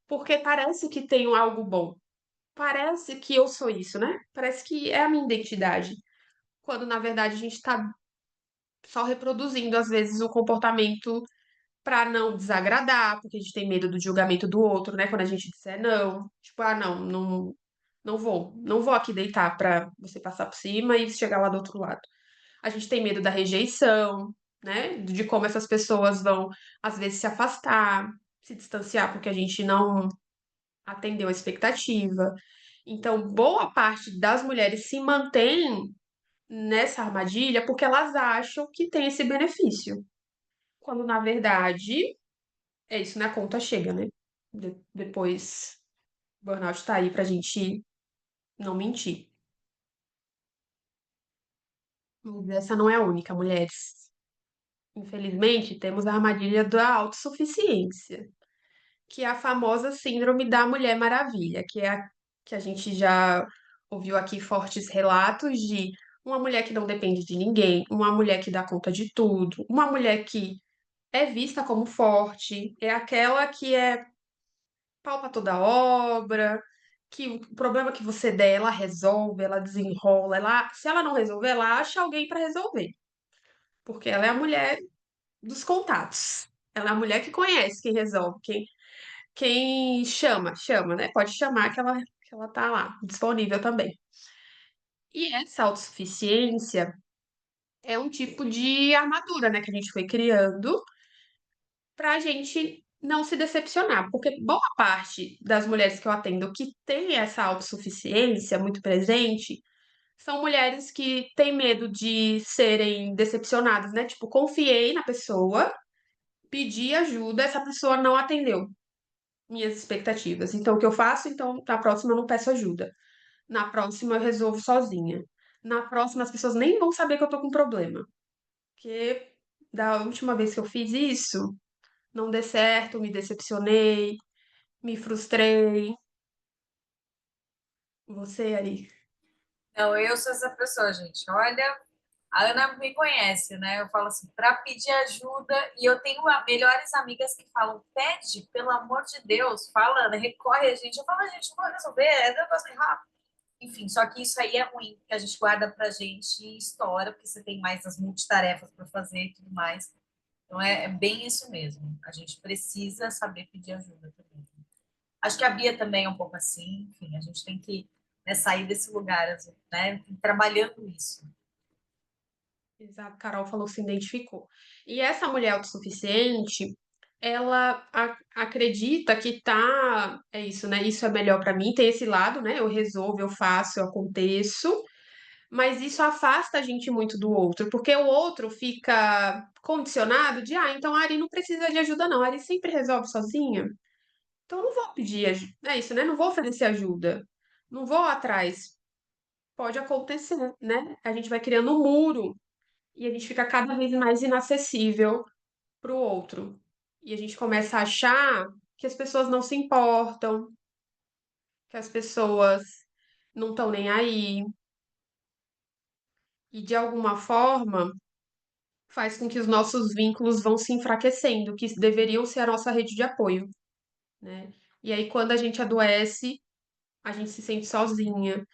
porque parece que tem algo bom. Parece que eu sou isso, né? Parece que é a minha identidade. Quando na verdade a gente está só reproduzindo, às vezes, o comportamento para não desagradar, porque a gente tem medo do julgamento do outro, né? Quando a gente disser não, tipo, não, não vou aqui deitar para você passar por cima e chegar lá do outro lado. A gente tem medo da rejeição, né? De como essas pessoas vão, às vezes, se afastar, se distanciar, porque a gente não atendeu a expectativa. Então, boa parte das mulheres se mantém nessa armadilha porque elas acham que tem esse benefício. Quando, na verdade, é isso, né? A conta chega, né? Depois, o burnout tá aí pra gente não mentir. Mas essa não é a única, mulheres. Infelizmente, temos a armadilha da autossuficiência, que é a famosa síndrome da Mulher Maravilha, que é a que a gente já ouviu aqui fortes relatos de uma mulher que não depende de ninguém, uma mulher que dá conta de tudo, uma mulher que é vista como forte, é aquela que é pau pra toda obra, que o problema que você der, ela resolve, ela desenrola, se ela não resolver, ela acha alguém para resolver, porque ela é a mulher dos contatos. Ela é a mulher que conhece quem resolve, quem chama, né? Pode chamar que ela tá lá, disponível também. E essa autossuficiência é um tipo de armadura, né, que a gente foi criando para a gente não se decepcionar, porque boa parte das mulheres que eu atendo que tem essa autossuficiência muito presente são mulheres que têm medo de serem decepcionadas, né? Tipo, confiei na pessoa, pedi ajuda, essa pessoa não atendeu minhas expectativas. Então, o que eu faço? Então, na próxima eu não peço ajuda. Na próxima eu resolvo sozinha. Na próxima as pessoas nem vão saber que eu tô com problema. Porque da última vez que eu fiz isso, não deu certo, me decepcionei, me frustrei. Você, Ari? Não, eu sou essa pessoa, gente. Olha, a Ana me conhece, né? Eu falo assim, para pedir ajuda, e eu tenho melhores amigas que falam, pede, pelo amor de Deus, fala, Ana, recorre a gente. Eu falo, a gente não vai resolver, é negócio rápido. Enfim, só que isso aí é ruim, que a gente guarda pra gente e estoura, porque você tem mais as multitarefas para fazer e tudo mais. Então é bem isso mesmo. A gente precisa saber pedir ajuda também. Acho que a Bia também é um pouco assim. Enfim, a gente tem que, né, sair desse lugar, assim, né? Trabalhando isso. Exato, Carol falou que se identificou. E essa mulher autossuficiente, ela acredita que tá, é isso, né? Isso é melhor pra mim, tem esse lado, né? Eu resolvo, eu faço, eu aconteço, mas isso afasta a gente muito do outro, porque o outro fica condicionado de, então a Ari não precisa de ajuda, não, a Ari sempre resolve sozinha, então eu não vou pedir ajuda, é isso, né? Não vou oferecer ajuda, não vou atrás. Pode acontecer, né? A gente vai criando um muro e a gente fica cada vez mais inacessível para o outro. E a gente começa a achar que as pessoas não se importam, que as pessoas não estão nem aí, e de alguma forma faz com que os nossos vínculos vão se enfraquecendo, que deveriam ser a nossa rede de apoio, né? E aí, quando a gente adoece, a gente se sente sozinha.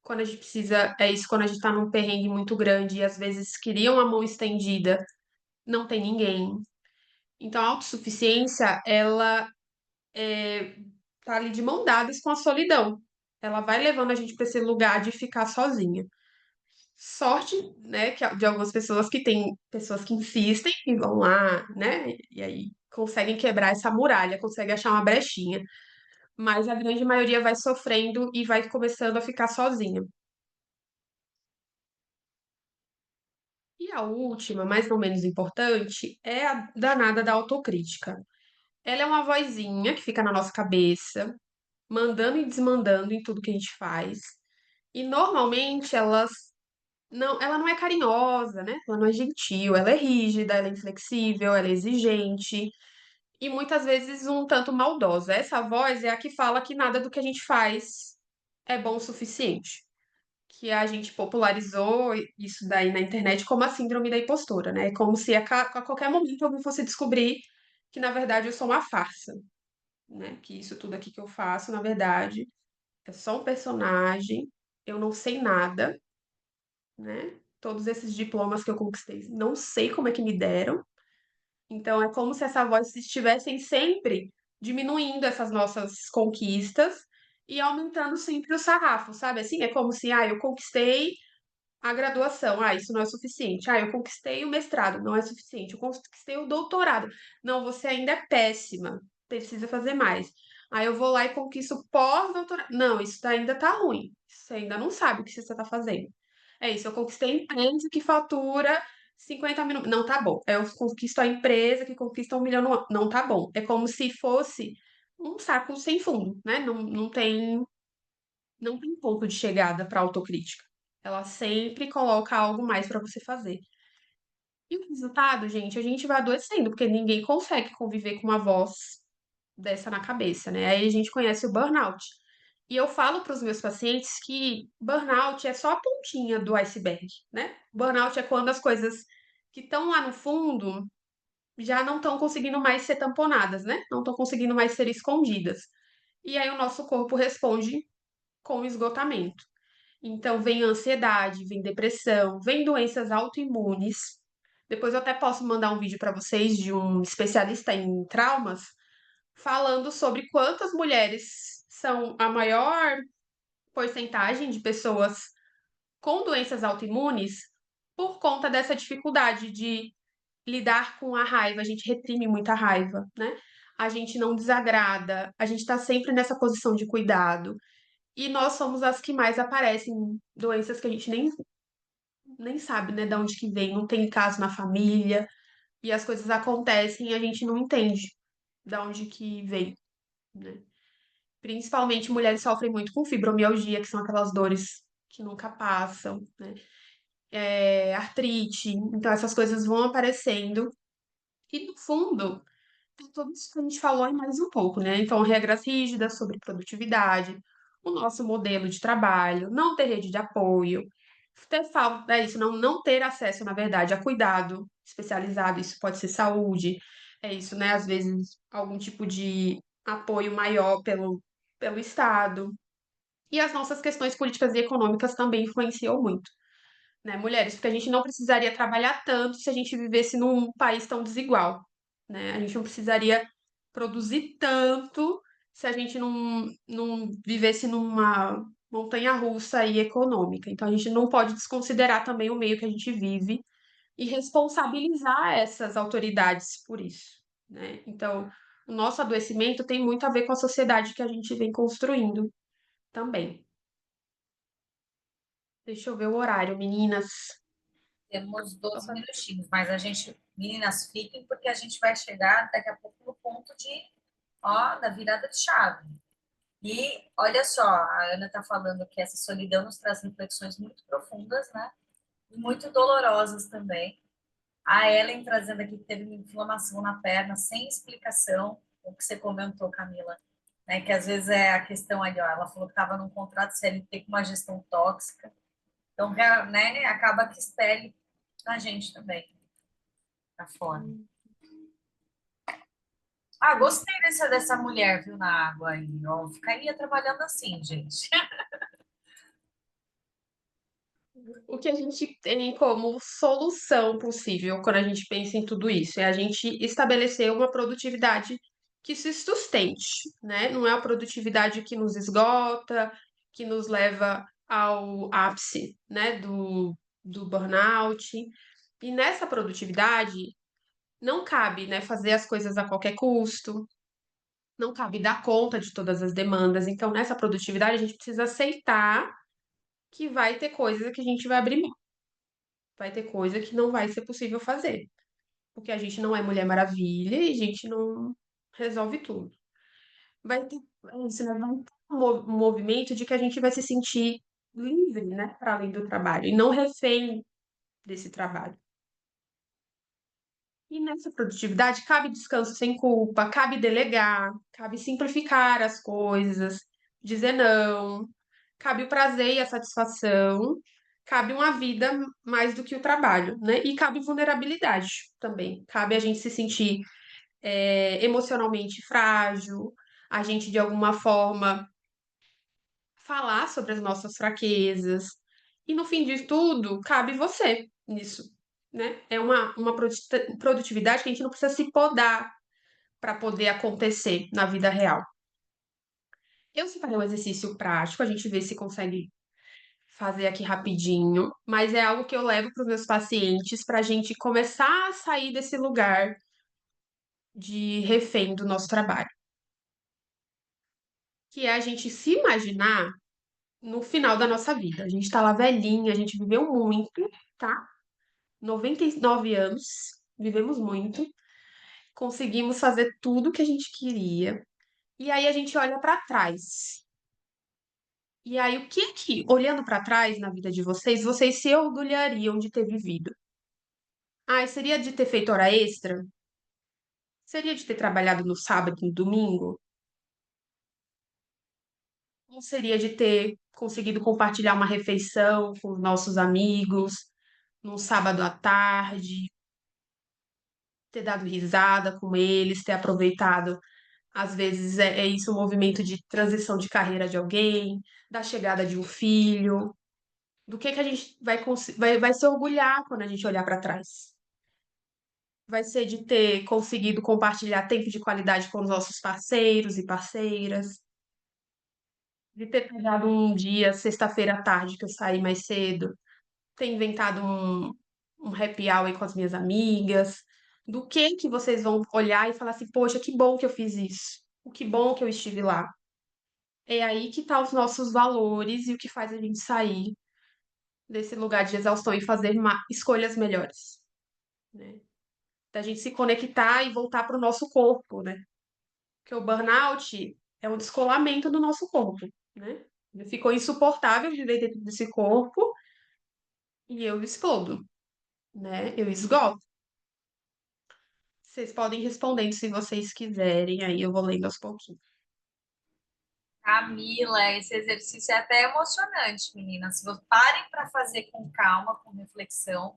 Quando a gente precisa, é isso, quando a gente está num perrengue muito grande e às vezes queria uma mão estendida, não tem ninguém. Então, a autossuficiência, ela tá ali de mão dadas com a solidão. Ela vai levando a gente para esse lugar de ficar sozinha. Sorte, né, de algumas pessoas que têm pessoas que insistem e vão lá, né, e aí conseguem quebrar essa muralha, conseguem achar uma brechinha. Mas a grande maioria vai sofrendo e vai começando a ficar sozinha. E a última, mas não menos importante, é a danada da autocrítica. Ela é uma vozinha que fica na nossa cabeça, mandando e desmandando em tudo que a gente faz. E normalmente ela não é carinhosa, né? Ela não é gentil, ela é rígida, ela é inflexível, ela é exigente e muitas vezes um tanto maldosa. Essa voz é a que fala que nada do que a gente faz é bom o suficiente. Que a gente popularizou isso daí na internet como a síndrome da impostora, né? É como se a qualquer momento alguém fosse descobrir que, na verdade, eu sou uma farsa, né? Que isso tudo aqui que eu faço, na verdade, é só um personagem, eu não sei nada, né? Todos esses diplomas que eu conquistei, não sei como é que me deram. Então, é como se essa voz estivessem sempre diminuindo essas nossas conquistas e aumentando sempre o sarrafo, sabe? Assim, é como se, eu conquistei a graduação, isso não é suficiente. Eu conquistei o mestrado, não é suficiente. Eu conquistei o doutorado. Não, você ainda é péssima, precisa fazer mais. Aí eu vou lá e conquisto o pós-doutorado. Não, isso ainda tá ruim. Você ainda não sabe o que você está fazendo. É isso, eu conquistei a empresa que fatura 50 mil. Não tá bom. Eu conquisto a empresa que conquista 1 milhão no ano. Não tá bom. É como se fosse um saco sem fundo, né? Não tem ponto de chegada para autocrítica. Ela sempre coloca algo mais para você fazer. E o resultado, gente, a gente vai adoecendo, porque ninguém consegue conviver com uma voz dessa na cabeça, né? Aí a gente conhece o burnout. E eu falo para os meus pacientes que burnout é só a pontinha do iceberg, né? Burnout é quando as coisas que estão lá no fundo já não estão conseguindo mais ser tamponadas, né? Não estão conseguindo mais ser escondidas. E aí o nosso corpo responde com esgotamento. Então, vem ansiedade, vem depressão, vem doenças autoimunes. Depois eu até posso mandar um vídeo para vocês de um especialista em traumas falando sobre quantas mulheres são a maior porcentagem de pessoas com doenças autoimunes por conta dessa dificuldade de lidar com a raiva. A gente reprime muita raiva, né? A gente não desagrada, a gente está sempre nessa posição de cuidado. E nós somos as que mais aparecem doenças que a gente nem sabe, né, de onde que vem, não tem caso na família, e as coisas acontecem e a gente não entende de onde que vem, né? Principalmente mulheres sofrem muito com fibromialgia, que são aquelas dores que nunca passam, né? Artrite, então essas coisas vão aparecendo e no fundo tem tudo isso que a gente falou e mais um pouco, né? Então, regras rígidas sobre produtividade, o nosso modelo de trabalho, não ter rede de apoio, ter falta, é isso, não ter acesso, na verdade, a cuidado especializado, isso pode ser saúde, é isso, né? Às vezes, algum tipo de apoio maior pelo Estado. E as nossas questões políticas e econômicas também influenciam muito, né, mulheres, porque a gente não precisaria trabalhar tanto se a gente vivesse num país tão desigual, né? A gente não precisaria produzir tanto se a gente não vivesse numa montanha-russa aí econômica. Então a gente não pode desconsiderar também o meio que a gente vive e responsabilizar essas autoridades por isso, né? Então, o nosso adoecimento tem muito a ver com a sociedade que a gente vem construindo também. Deixa eu ver o horário, meninas. Temos 12 minutinhos, mas a gente, meninas, fiquem, porque a gente vai chegar daqui a pouco no ponto da virada de chave. E olha só, a Ana está falando que essa solidão nos traz reflexões muito profundas, né? E muito dolorosas também. A Ellen trazendo aqui que teve uma inflamação na perna sem explicação, o que você comentou, Camila, né? Que às vezes é a questão ali, ó, ela falou que estava num contrato CLT com uma gestão tóxica. Então, né, acaba que espelhe na gente também, da fora. Gostei dessa mulher, viu, na água aí. Ó, ficaria trabalhando assim, gente. O que a gente tem como solução possível quando a gente pensa em tudo isso é a gente estabelecer uma produtividade que se sustente, né? Não é a produtividade que nos esgota, que nos leva ao ápice, né, do burnout. E nessa produtividade não cabe, né, fazer as coisas a qualquer custo, não cabe dar conta de todas as demandas. Então, nessa produtividade, a gente precisa aceitar que vai ter coisas que a gente vai abrir mão, vai ter coisa que não vai ser possível fazer, porque a gente não é Mulher Maravilha e a gente não resolve tudo. Vai ter, isso, né, vai ter um movimento de que a gente vai se sentir livre, né, para além do trabalho, e não refém desse trabalho. E nessa produtividade cabe descanso sem culpa, cabe delegar, cabe simplificar as coisas, dizer não, cabe o prazer e a satisfação, cabe uma vida mais do que o trabalho, né? E cabe vulnerabilidade também. Cabe a gente se sentir emocionalmente frágil, a gente de alguma forma falar sobre as nossas fraquezas. E no fim de tudo, cabe você nisso, né? É uma produtividade que a gente não precisa se podar para poder acontecer na vida real. Eu separei um exercício prático, a gente vê se consegue fazer aqui rapidinho, mas é algo que eu levo para os meus pacientes para a gente começar a sair desse lugar de refém do nosso trabalho, que é a gente se imaginar no final da nossa vida. A gente tá lá velhinha, a gente viveu muito, tá? 99 anos, vivemos muito, conseguimos fazer tudo que a gente queria. E aí a gente olha pra trás. E aí o que que, olhando pra trás na vida de vocês, vocês se orgulhariam de ter vivido? Ah, seria de ter feito hora extra? Seria de ter trabalhado no sábado e no domingo? Ou seria de ter conseguido compartilhar uma refeição com os nossos amigos num sábado à tarde, ter dado risada com eles, ter aproveitado. Às vezes é isso um movimento de transição de carreira de alguém, da chegada de um filho, do que a gente vai se orgulhar quando a gente olhar para trás. Vai ser de ter conseguido compartilhar tempo de qualidade com os nossos parceiros e parceiras, de ter pegado um dia, sexta-feira à tarde, que eu saí mais cedo, ter inventado um happy hour com as minhas amigas, do que vocês vão olhar e falar assim, poxa, que bom que eu fiz isso, o que bom que eu estive lá. É aí que tá os nossos valores e o que faz a gente sair desse lugar de exaustão e fazer escolhas melhores, né? Da gente se conectar e voltar para o nosso corpo, né? Porque o burnout é um descolamento do nosso corpo, né? Ficou insuportável viver dentro desse corpo e eu explodo, né? Eu esgoto. Vocês podem ir respondendo se vocês quiserem, aí eu vou lendo aos pouquinhos. Camila, esse exercício é até emocionante, meninas. Se vocês parem para fazer com calma, com reflexão,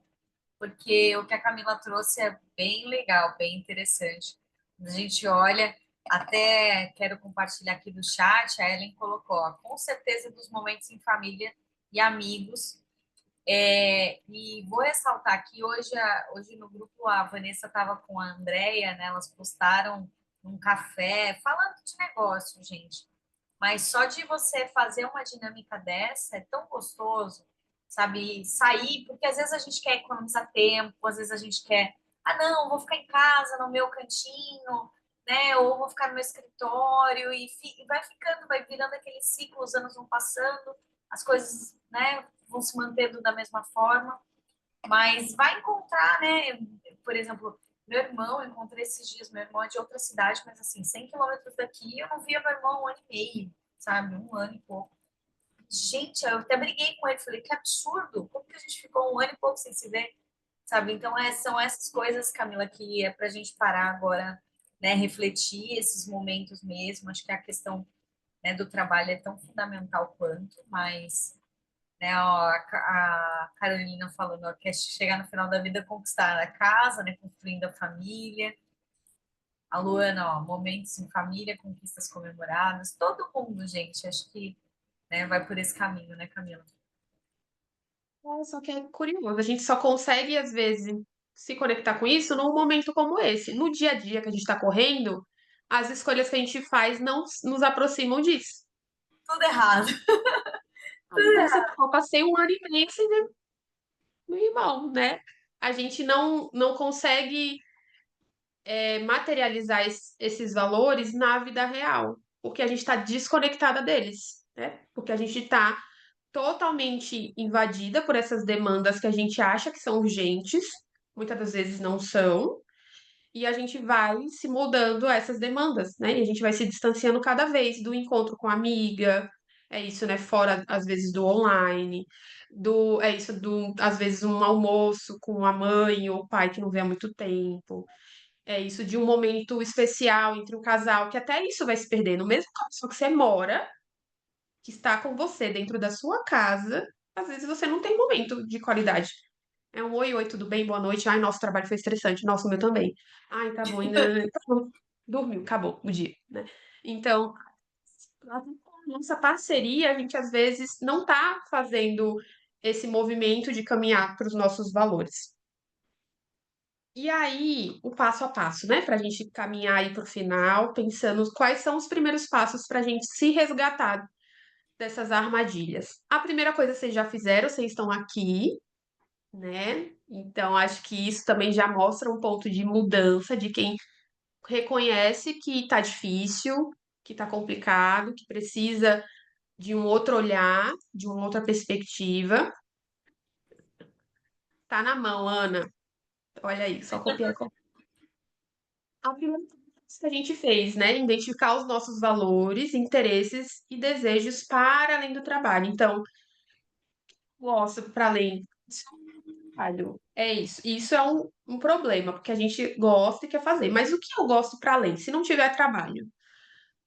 porque o que a Camila trouxe é bem legal, bem interessante. A gente olha, até quero compartilhar aqui do chat, a Ellen colocou, ó, com certeza dos momentos em família e amigos. E vou ressaltar que hoje no grupo a Vanessa estava com a Andrea, né? Elas postaram um café falando de negócio, gente. Mas só de você fazer uma dinâmica dessa é tão gostoso, sabe? Sair, porque às vezes a gente quer economizar tempo, às vezes a gente quer, ah, não, vou ficar em casa, no meu cantinho, né? Ou vou ficar no meu escritório, e vai ficando, vai virando aquele ciclo, os anos vão passando, as coisas, né, vão se mantendo da mesma forma, mas vai encontrar, né? Por exemplo, meu irmão, eu encontrei esses dias, meu irmão é de outra cidade, mas assim, 100 quilômetros daqui, eu não via meu irmão há um ano e meio, sabe? Um ano e pouco. Gente, eu até briguei com ele, falei, que absurdo, como que a gente ficou um ano e pouco sem se ver, sabe? Então, são essas coisas, Camila, que é pra gente parar agora, né? Refletir esses momentos mesmo, acho que a questão, né, do trabalho é tão fundamental quanto, mas né, ó, a Carolina falando, ó, quer chegar no final da vida conquistar a casa, né, construindo a família. A Luana, ó, momentos em família, conquistas comemoradas. Todo mundo, gente, acho que né, vai por esse caminho, né, Camila? Só que é curioso, a gente só consegue, às vezes, se conectar com isso num momento como esse. No dia a dia que a gente está correndo, as escolhas que a gente faz não nos aproximam disso. Tudo errado. Então, você eu passei um ano e meio sem ver meu irmão, né? A gente não consegue materializar esses valores na vida real, porque a gente está desconectada deles, né? Porque a gente está totalmente invadida por essas demandas que a gente acha que são urgentes, muitas das vezes não são, e a gente vai se moldando a essas demandas, né? E a gente vai se distanciando cada vez do encontro com a amiga, É isso, né? Fora, às vezes, do online, é isso, às vezes, um almoço com a mãe ou o pai que não vê há muito tempo. É isso de um momento especial entre um casal, que até isso vai se perder. No mesmo só que você mora, que está com você dentro da sua casa, às vezes você não tem momento de qualidade. É um oi, oi, tudo bem? Boa noite. Ai, nosso trabalho foi estressante. Nossa, o meu também. Ai, tá bom, ainda dormiu, acabou o dia, né? Então, a nossa parceria, a gente às vezes não tá fazendo esse movimento de caminhar para os nossos valores. E aí, o passo a passo, né? Para a gente caminhar aí para o final, pensando quais são os primeiros passos para a gente se resgatar dessas armadilhas. A primeira coisa vocês já fizeram, vocês estão aqui, né? Então, acho que isso também já mostra um ponto de mudança de quem reconhece que tá difícil, que tá complicado, que precisa de um outro olhar, de uma outra perspectiva. Tá na mão, Ana. Olha aí, só copiar e copiar. A primeira coisa que a gente fez, né? Identificar os nossos valores, interesses e desejos para além do trabalho. Então, gosto para além do trabalho. É isso. Isso é um problema, porque a gente gosta e quer fazer. Mas o que eu gosto para além? Se não tiver trabalho,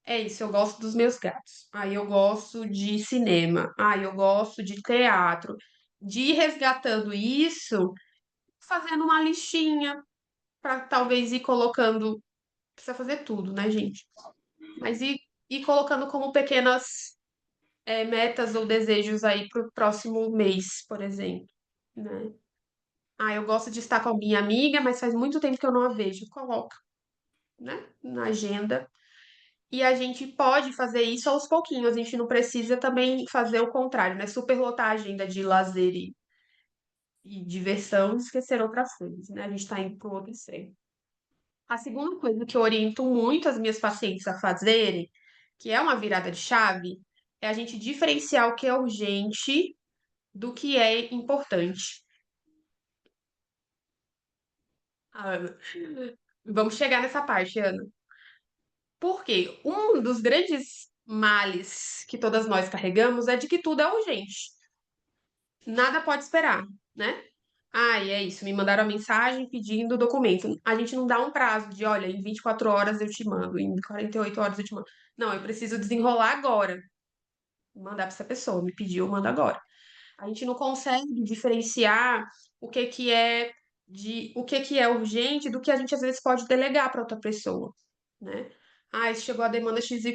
é isso. Eu gosto dos meus gatos. Aí eu gosto de cinema. Aí eu gosto de teatro. De ir resgatando isso, fazendo uma listinha para talvez ir colocando. Precisa fazer tudo, né, gente? Mas ir colocando como pequenas metas ou desejos aí para o próximo mês, por exemplo, né? Ah, eu gosto de estar com a minha amiga, mas faz muito tempo que eu não a vejo. Coloca, né, na agenda. E a gente pode fazer isso aos pouquinhos. A gente não precisa também fazer o contrário, né? Superlotar a agenda de lazer e diversão e esquecer outras coisas, né? A gente está indo para o outro extremo. A segunda coisa que eu oriento muito as minhas pacientes a fazerem, que é uma virada de chave, é a gente diferenciar o que é urgente do que é importante. Ana, vamos chegar nessa parte, Ana. Porque um dos grandes males que todas nós carregamos é de que tudo é urgente. Nada pode esperar, né? Ah, e é isso. Me mandaram a mensagem pedindo o documento. A gente não dá um prazo de, olha, em 24 horas eu te mando, em 48 horas eu te mando. Não, eu preciso desenrolar agora. Mandar para essa pessoa. Me pediu, eu mando agora. A gente não consegue diferenciar o que é urgente do que a gente às vezes pode delegar para outra pessoa, né? Ah, chegou a demanda XYZ,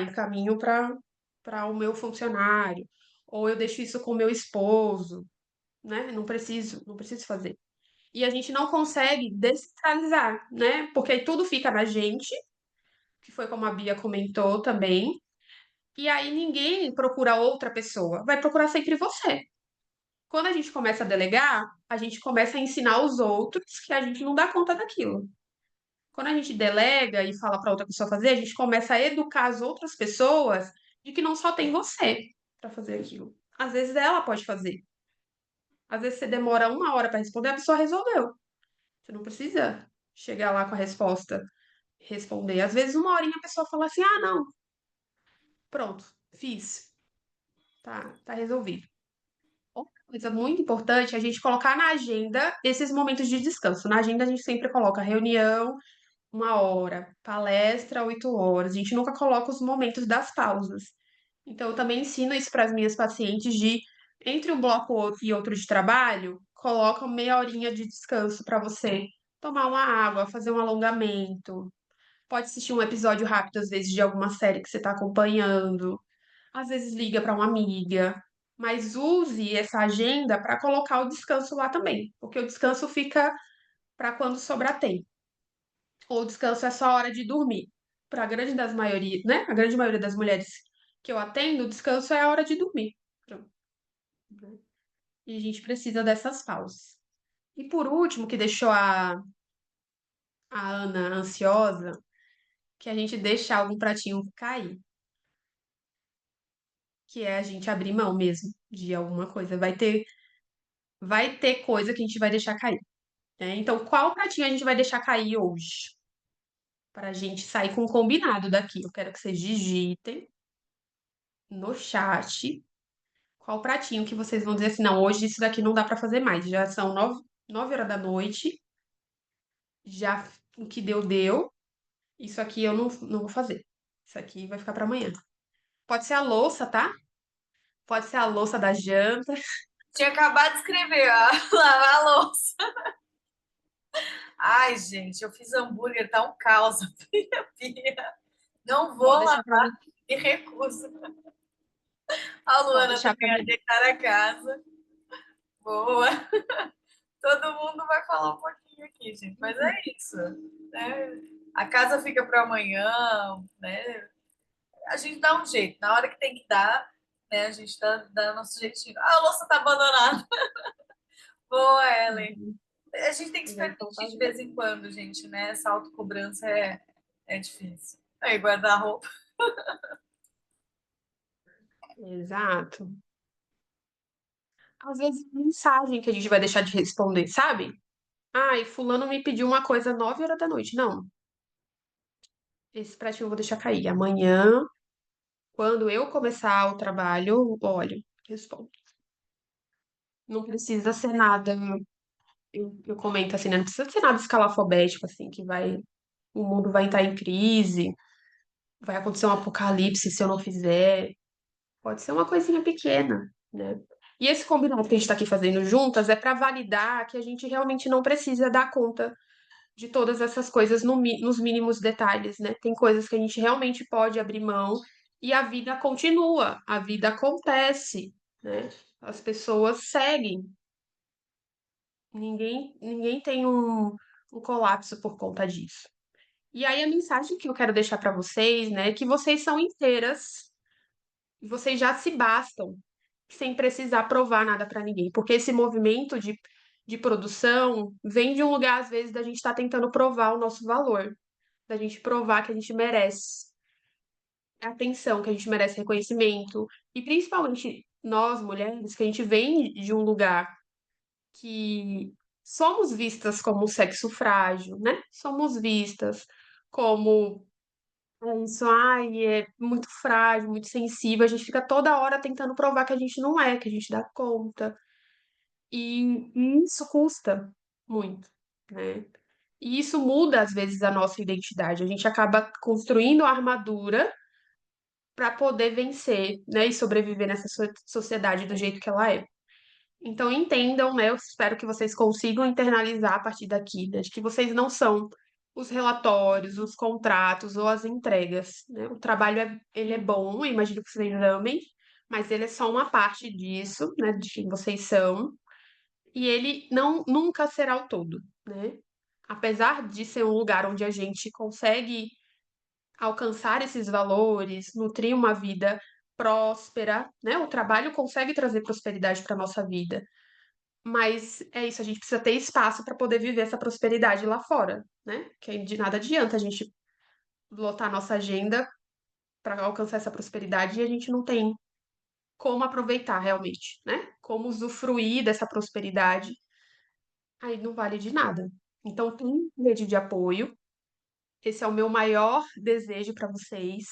encaminho para o meu funcionário, ou eu deixo isso com o meu esposo, né? Não preciso fazer. E a gente não consegue descentralizar, né? Porque aí tudo fica na gente, que foi como a Bia comentou também, e aí ninguém procura outra pessoa, vai procurar sempre você. Quando a gente começa a delegar, a gente começa a ensinar os outros que a gente não dá conta daquilo. Quando a gente delega e fala para outra pessoa fazer, a gente começa a educar as outras pessoas de que não só tem você para fazer aquilo. Às vezes ela pode fazer. Às vezes você demora 1 hora para responder, a pessoa resolveu. Você não precisa chegar lá com a resposta, responder. Às vezes 1 horinha a pessoa fala assim: ah, não, pronto, fiz. Tá resolvido. Outra coisa muito importante é a gente colocar na agenda esses momentos de descanso. Na agenda a gente sempre coloca reunião, 1 hora, palestra, 8 horas. A gente nunca coloca os momentos das pausas. Então, eu também ensino isso para as minhas pacientes de, entre um bloco e outro de trabalho, coloca meia horinha de descanso para você tomar uma água, fazer um alongamento. Pode assistir um episódio rápido, às vezes, de alguma série que você está acompanhando. Às vezes liga para uma amiga, mas use essa agenda para colocar o descanso lá também, porque o descanso fica para quando sobrar tempo. Ou o descanso é só a hora de dormir. Para a grande das maioria, né? A grande maioria das mulheres que eu atendo, o descanso é a hora de dormir. Pronto, né? E a gente precisa dessas pausas. E por último, que deixou a Ana ansiosa, que a gente deixa algum pratinho cair, que é a gente abrir mão mesmo de alguma coisa. Vai ter coisa que a gente vai deixar cair, né? Então, qual pratinho a gente vai deixar cair hoje? Para a gente sair com um combinado daqui. Eu quero que vocês digitem, no chat qual pratinho que vocês vão dizer assim, não, hoje isso daqui não dá pra fazer mais. Já são 9 horas da noite, já o que deu, deu. Isso aqui eu não vou fazer. Isso aqui vai ficar pra amanhã. Pode ser a louça, tá? Pode ser a louça da janta. Tinha acabado de escrever, lavar a louça. Ai, gente, eu fiz hambúrguer, tá um caos a pia. Não vou Vou deixar lavar pra mim. e recuso. A Pode Luana deixar pra também mim. ajeitar a casa. Boa. Todo mundo vai falar um pouquinho aqui, gente. Mas é isso, né? A casa fica para amanhã, né? A gente dá um jeito. Na hora que tem que dar, né? A gente dá nosso jeitinho. Ah, a louça tá abandonada. Boa, Ellen. A gente tem que se Já estão permitir de fazendo. vez em quando, gente, né? Essa autocobrança é difícil. Aí, guarda-roupa. Exato. Às vezes, mensagem que a gente vai deixar de responder, sabe? Ai, fulano me pediu uma coisa 9 horas da noite. Não, esse pratinho eu vou deixar cair. Amanhã, quando eu começar o trabalho, olha, respondo. Não precisa ser nada. Eu comento assim, né? Não precisa ser nada escalafobético, assim, que vai. O mundo vai entrar em crise, vai acontecer um apocalipse se eu não fizer. Pode ser uma coisinha pequena, né? E esse combinado que a gente está aqui fazendo juntas é para validar que a gente realmente não precisa dar conta de todas essas coisas nos mínimos detalhes, né? Tem coisas que a gente realmente pode abrir mão e a vida continua, a vida acontece, né? As pessoas seguem. Ninguém tem um colapso por conta disso. E aí a mensagem que eu quero deixar para vocês, né, é que vocês são inteiras, vocês já se bastam, sem precisar provar nada para ninguém, porque esse movimento de produção vem de um lugar, às vezes, da gente estar tentando provar o nosso valor, da gente provar que a gente merece atenção, que a gente merece reconhecimento, e principalmente nós, mulheres, que a gente vem de um lugar que somos vistas como sexo frágil, né? Somos vistas como isso, ai, é muito frágil, muito sensível. A gente fica toda hora tentando provar que a gente não é, que a gente dá conta. E isso custa muito, né? E isso muda, às vezes, a nossa identidade. A gente acaba construindo a armadura para poder vencer, né? E sobreviver nessa sociedade do jeito que ela é. Então entendam, né? Eu espero que vocês consigam internalizar a partir daqui, né? De que vocês não são os relatórios, os contratos ou as entregas, né? O trabalho ele é bom, eu imagino que vocês amem, mas ele é só uma parte disso, né? De quem vocês são, e ele não nunca será o todo, né? Apesar de ser um lugar onde a gente consegue alcançar esses valores, nutrir uma vida próspera, né? O trabalho consegue trazer prosperidade para nossa vida. Mas é isso, a gente precisa ter espaço para poder viver essa prosperidade lá fora, né? Que de nada adianta a gente lotar nossa agenda para alcançar essa prosperidade e a gente não tem como aproveitar realmente, né? Como usufruir dessa prosperidade, aí não vale de nada. Então, tem rede de apoio, esse é o meu maior desejo para vocês.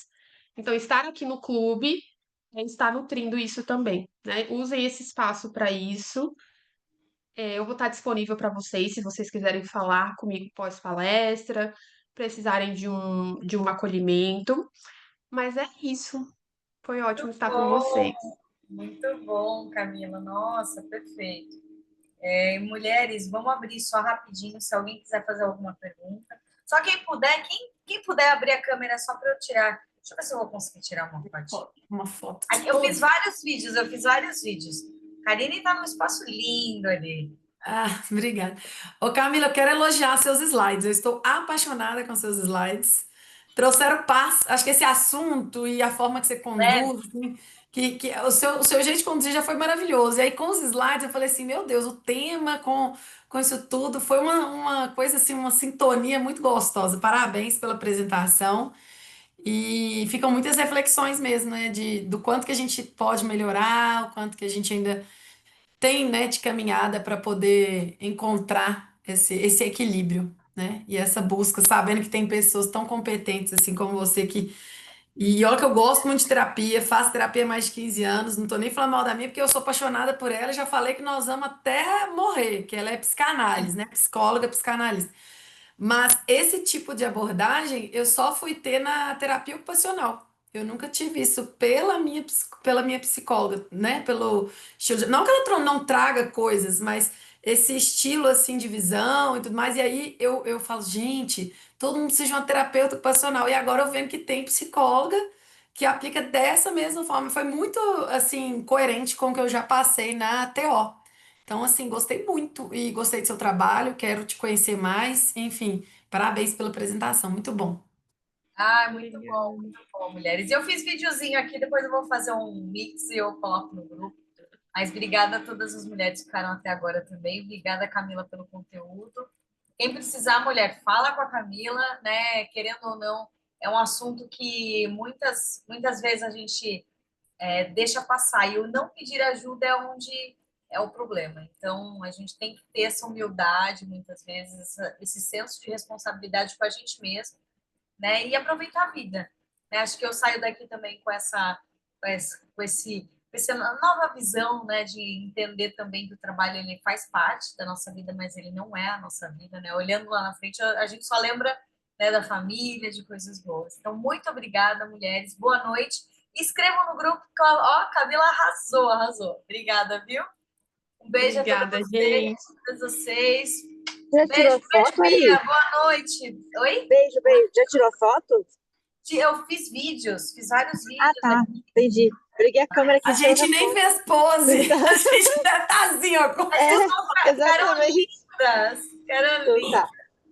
Então, estar aqui no clube é estar nutrindo isso também, né? Usem esse espaço para isso. Eu vou estar disponível para vocês, se vocês quiserem falar comigo pós-palestra, precisarem de um acolhimento. Mas é isso. Foi ótimo estar com Bom, vocês. muito bom, Camila. Nossa, perfeito. Mulheres, vamos abrir só rapidinho, se alguém quiser fazer alguma pergunta. Só quem puder, quem puder abrir a câmera só para eu tirar. Deixa eu ver se eu vou conseguir tirar uma foto. Uma foto Aqui, de eu fiz todos. vários vídeos. Karine está num espaço lindo ali. Ah, obrigada. Ô, Camila, eu quero elogiar seus slides. Eu estou apaixonada com seus slides. Trouxeram paz. Acho que esse assunto e a forma que você Leve. conduz, assim, que o seu jeito de conduzir já foi maravilhoso. E aí, com os slides, eu falei assim: meu Deus, o tema com isso tudo foi uma coisa assim, uma sintonia muito gostosa. Parabéns pela apresentação. E ficam muitas reflexões mesmo, né? Do quanto que a gente pode melhorar, o quanto que a gente ainda tem, né, de caminhada para poder encontrar esse equilíbrio, né? E essa busca, sabendo que tem pessoas tão competentes assim como você que E olha que eu gosto muito de terapia, faço terapia há mais de 15 anos, não tô nem falando mal da minha, porque eu sou apaixonada por ela, já falei que nós vamos até morrer, que ela é psicanálise, né? Psicóloga, psicanalista. Mas esse tipo de abordagem eu só fui ter na terapia ocupacional. Eu nunca tive isso pela minha psicóloga, né? Pelo estilo não que ela não traga coisas, mas esse estilo assim de visão e tudo mais. E aí eu falo, gente, todo mundo precisa de uma terapeuta ocupacional. E agora eu vendo que tem psicóloga que aplica dessa mesma forma. Foi muito assim coerente com o que eu já passei na TO. Então, assim, gostei muito e gostei do seu trabalho, quero te conhecer mais. Enfim, parabéns pela apresentação, muito bom. Ah, Obrigada. muito bom, mulheres. Eu fiz videozinho aqui, depois eu vou fazer um mix e eu coloco no grupo. Mas obrigada a todas as mulheres que ficaram até agora também. Obrigada, Camila, pelo conteúdo. Quem precisar, mulher, fala com a Camila, né? Querendo ou não, é um assunto que muitas vezes a gente deixa passar. E o não pedir ajuda é onde é o problema. Então, a gente tem que ter essa humildade, muitas vezes, esse senso de responsabilidade com a gente mesmo, né? E aproveitar a vida. Né? Acho que eu saio daqui também com essa nova visão, né? De entender também que o trabalho ele faz parte da nossa vida, mas ele não é a nossa vida, né? Olhando lá na frente, a gente só lembra, né, da família, de coisas boas. Então, muito obrigada, mulheres. Boa noite. Escrevam no grupo. Ó, Camila arrasou, arrasou. Obrigada, viu? Um beijo a Obrigada, gente. todas vocês. Já tirou Beijo, foto, Ari? Bia. Boa noite. Oi? Beijo, beijo. Já tirou foto? Eu fiz vídeos, fiz vários Ah, vídeos tá. aqui. Entendi. Eu liguei a câmera aqui A e tirou gente a nem foto. fez pose, Então, a gente ainda tá assim, ó. Ficaram exatamente. lindas. Ficaram Então lindas. tá.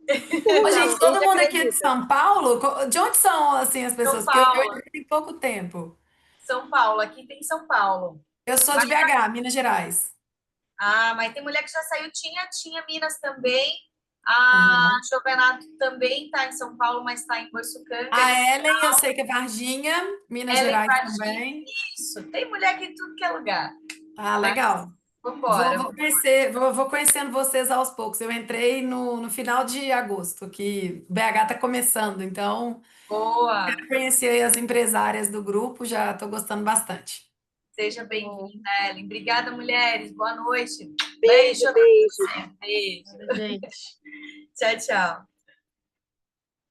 Ô, Não, gente, a gente todo mundo aqui é de acredita. São Paulo? De onde são, assim, as São pessoas? Porque eu Paulo. entrei tem pouco tempo. São Paulo. Aqui tem São Paulo. Eu sou Mas, de BH, Minas Gerais. mas tem mulher que já saiu. Tinha Minas também. A Aham. Chovenato também está em São Paulo, mas está em Boiçucanga. A Ellen, eu sei que é Varginha, Minas Ela em Gerais Varginha. também. Isso. Tem mulher aqui em tudo que é lugar. Ah, Mas legal. Vou, vambora. vou conhecer, vou conhecendo vocês aos poucos. Eu entrei no final de agosto, que o BH está começando, então Boa. quero conhecer as empresárias do grupo, já estou gostando bastante. Seja Bom, bem-vinda, Ellen. Obrigada, mulheres. Boa noite. Beijo, Beijo. beijo. Beijo. obrigada, gente. Tchau, tchau.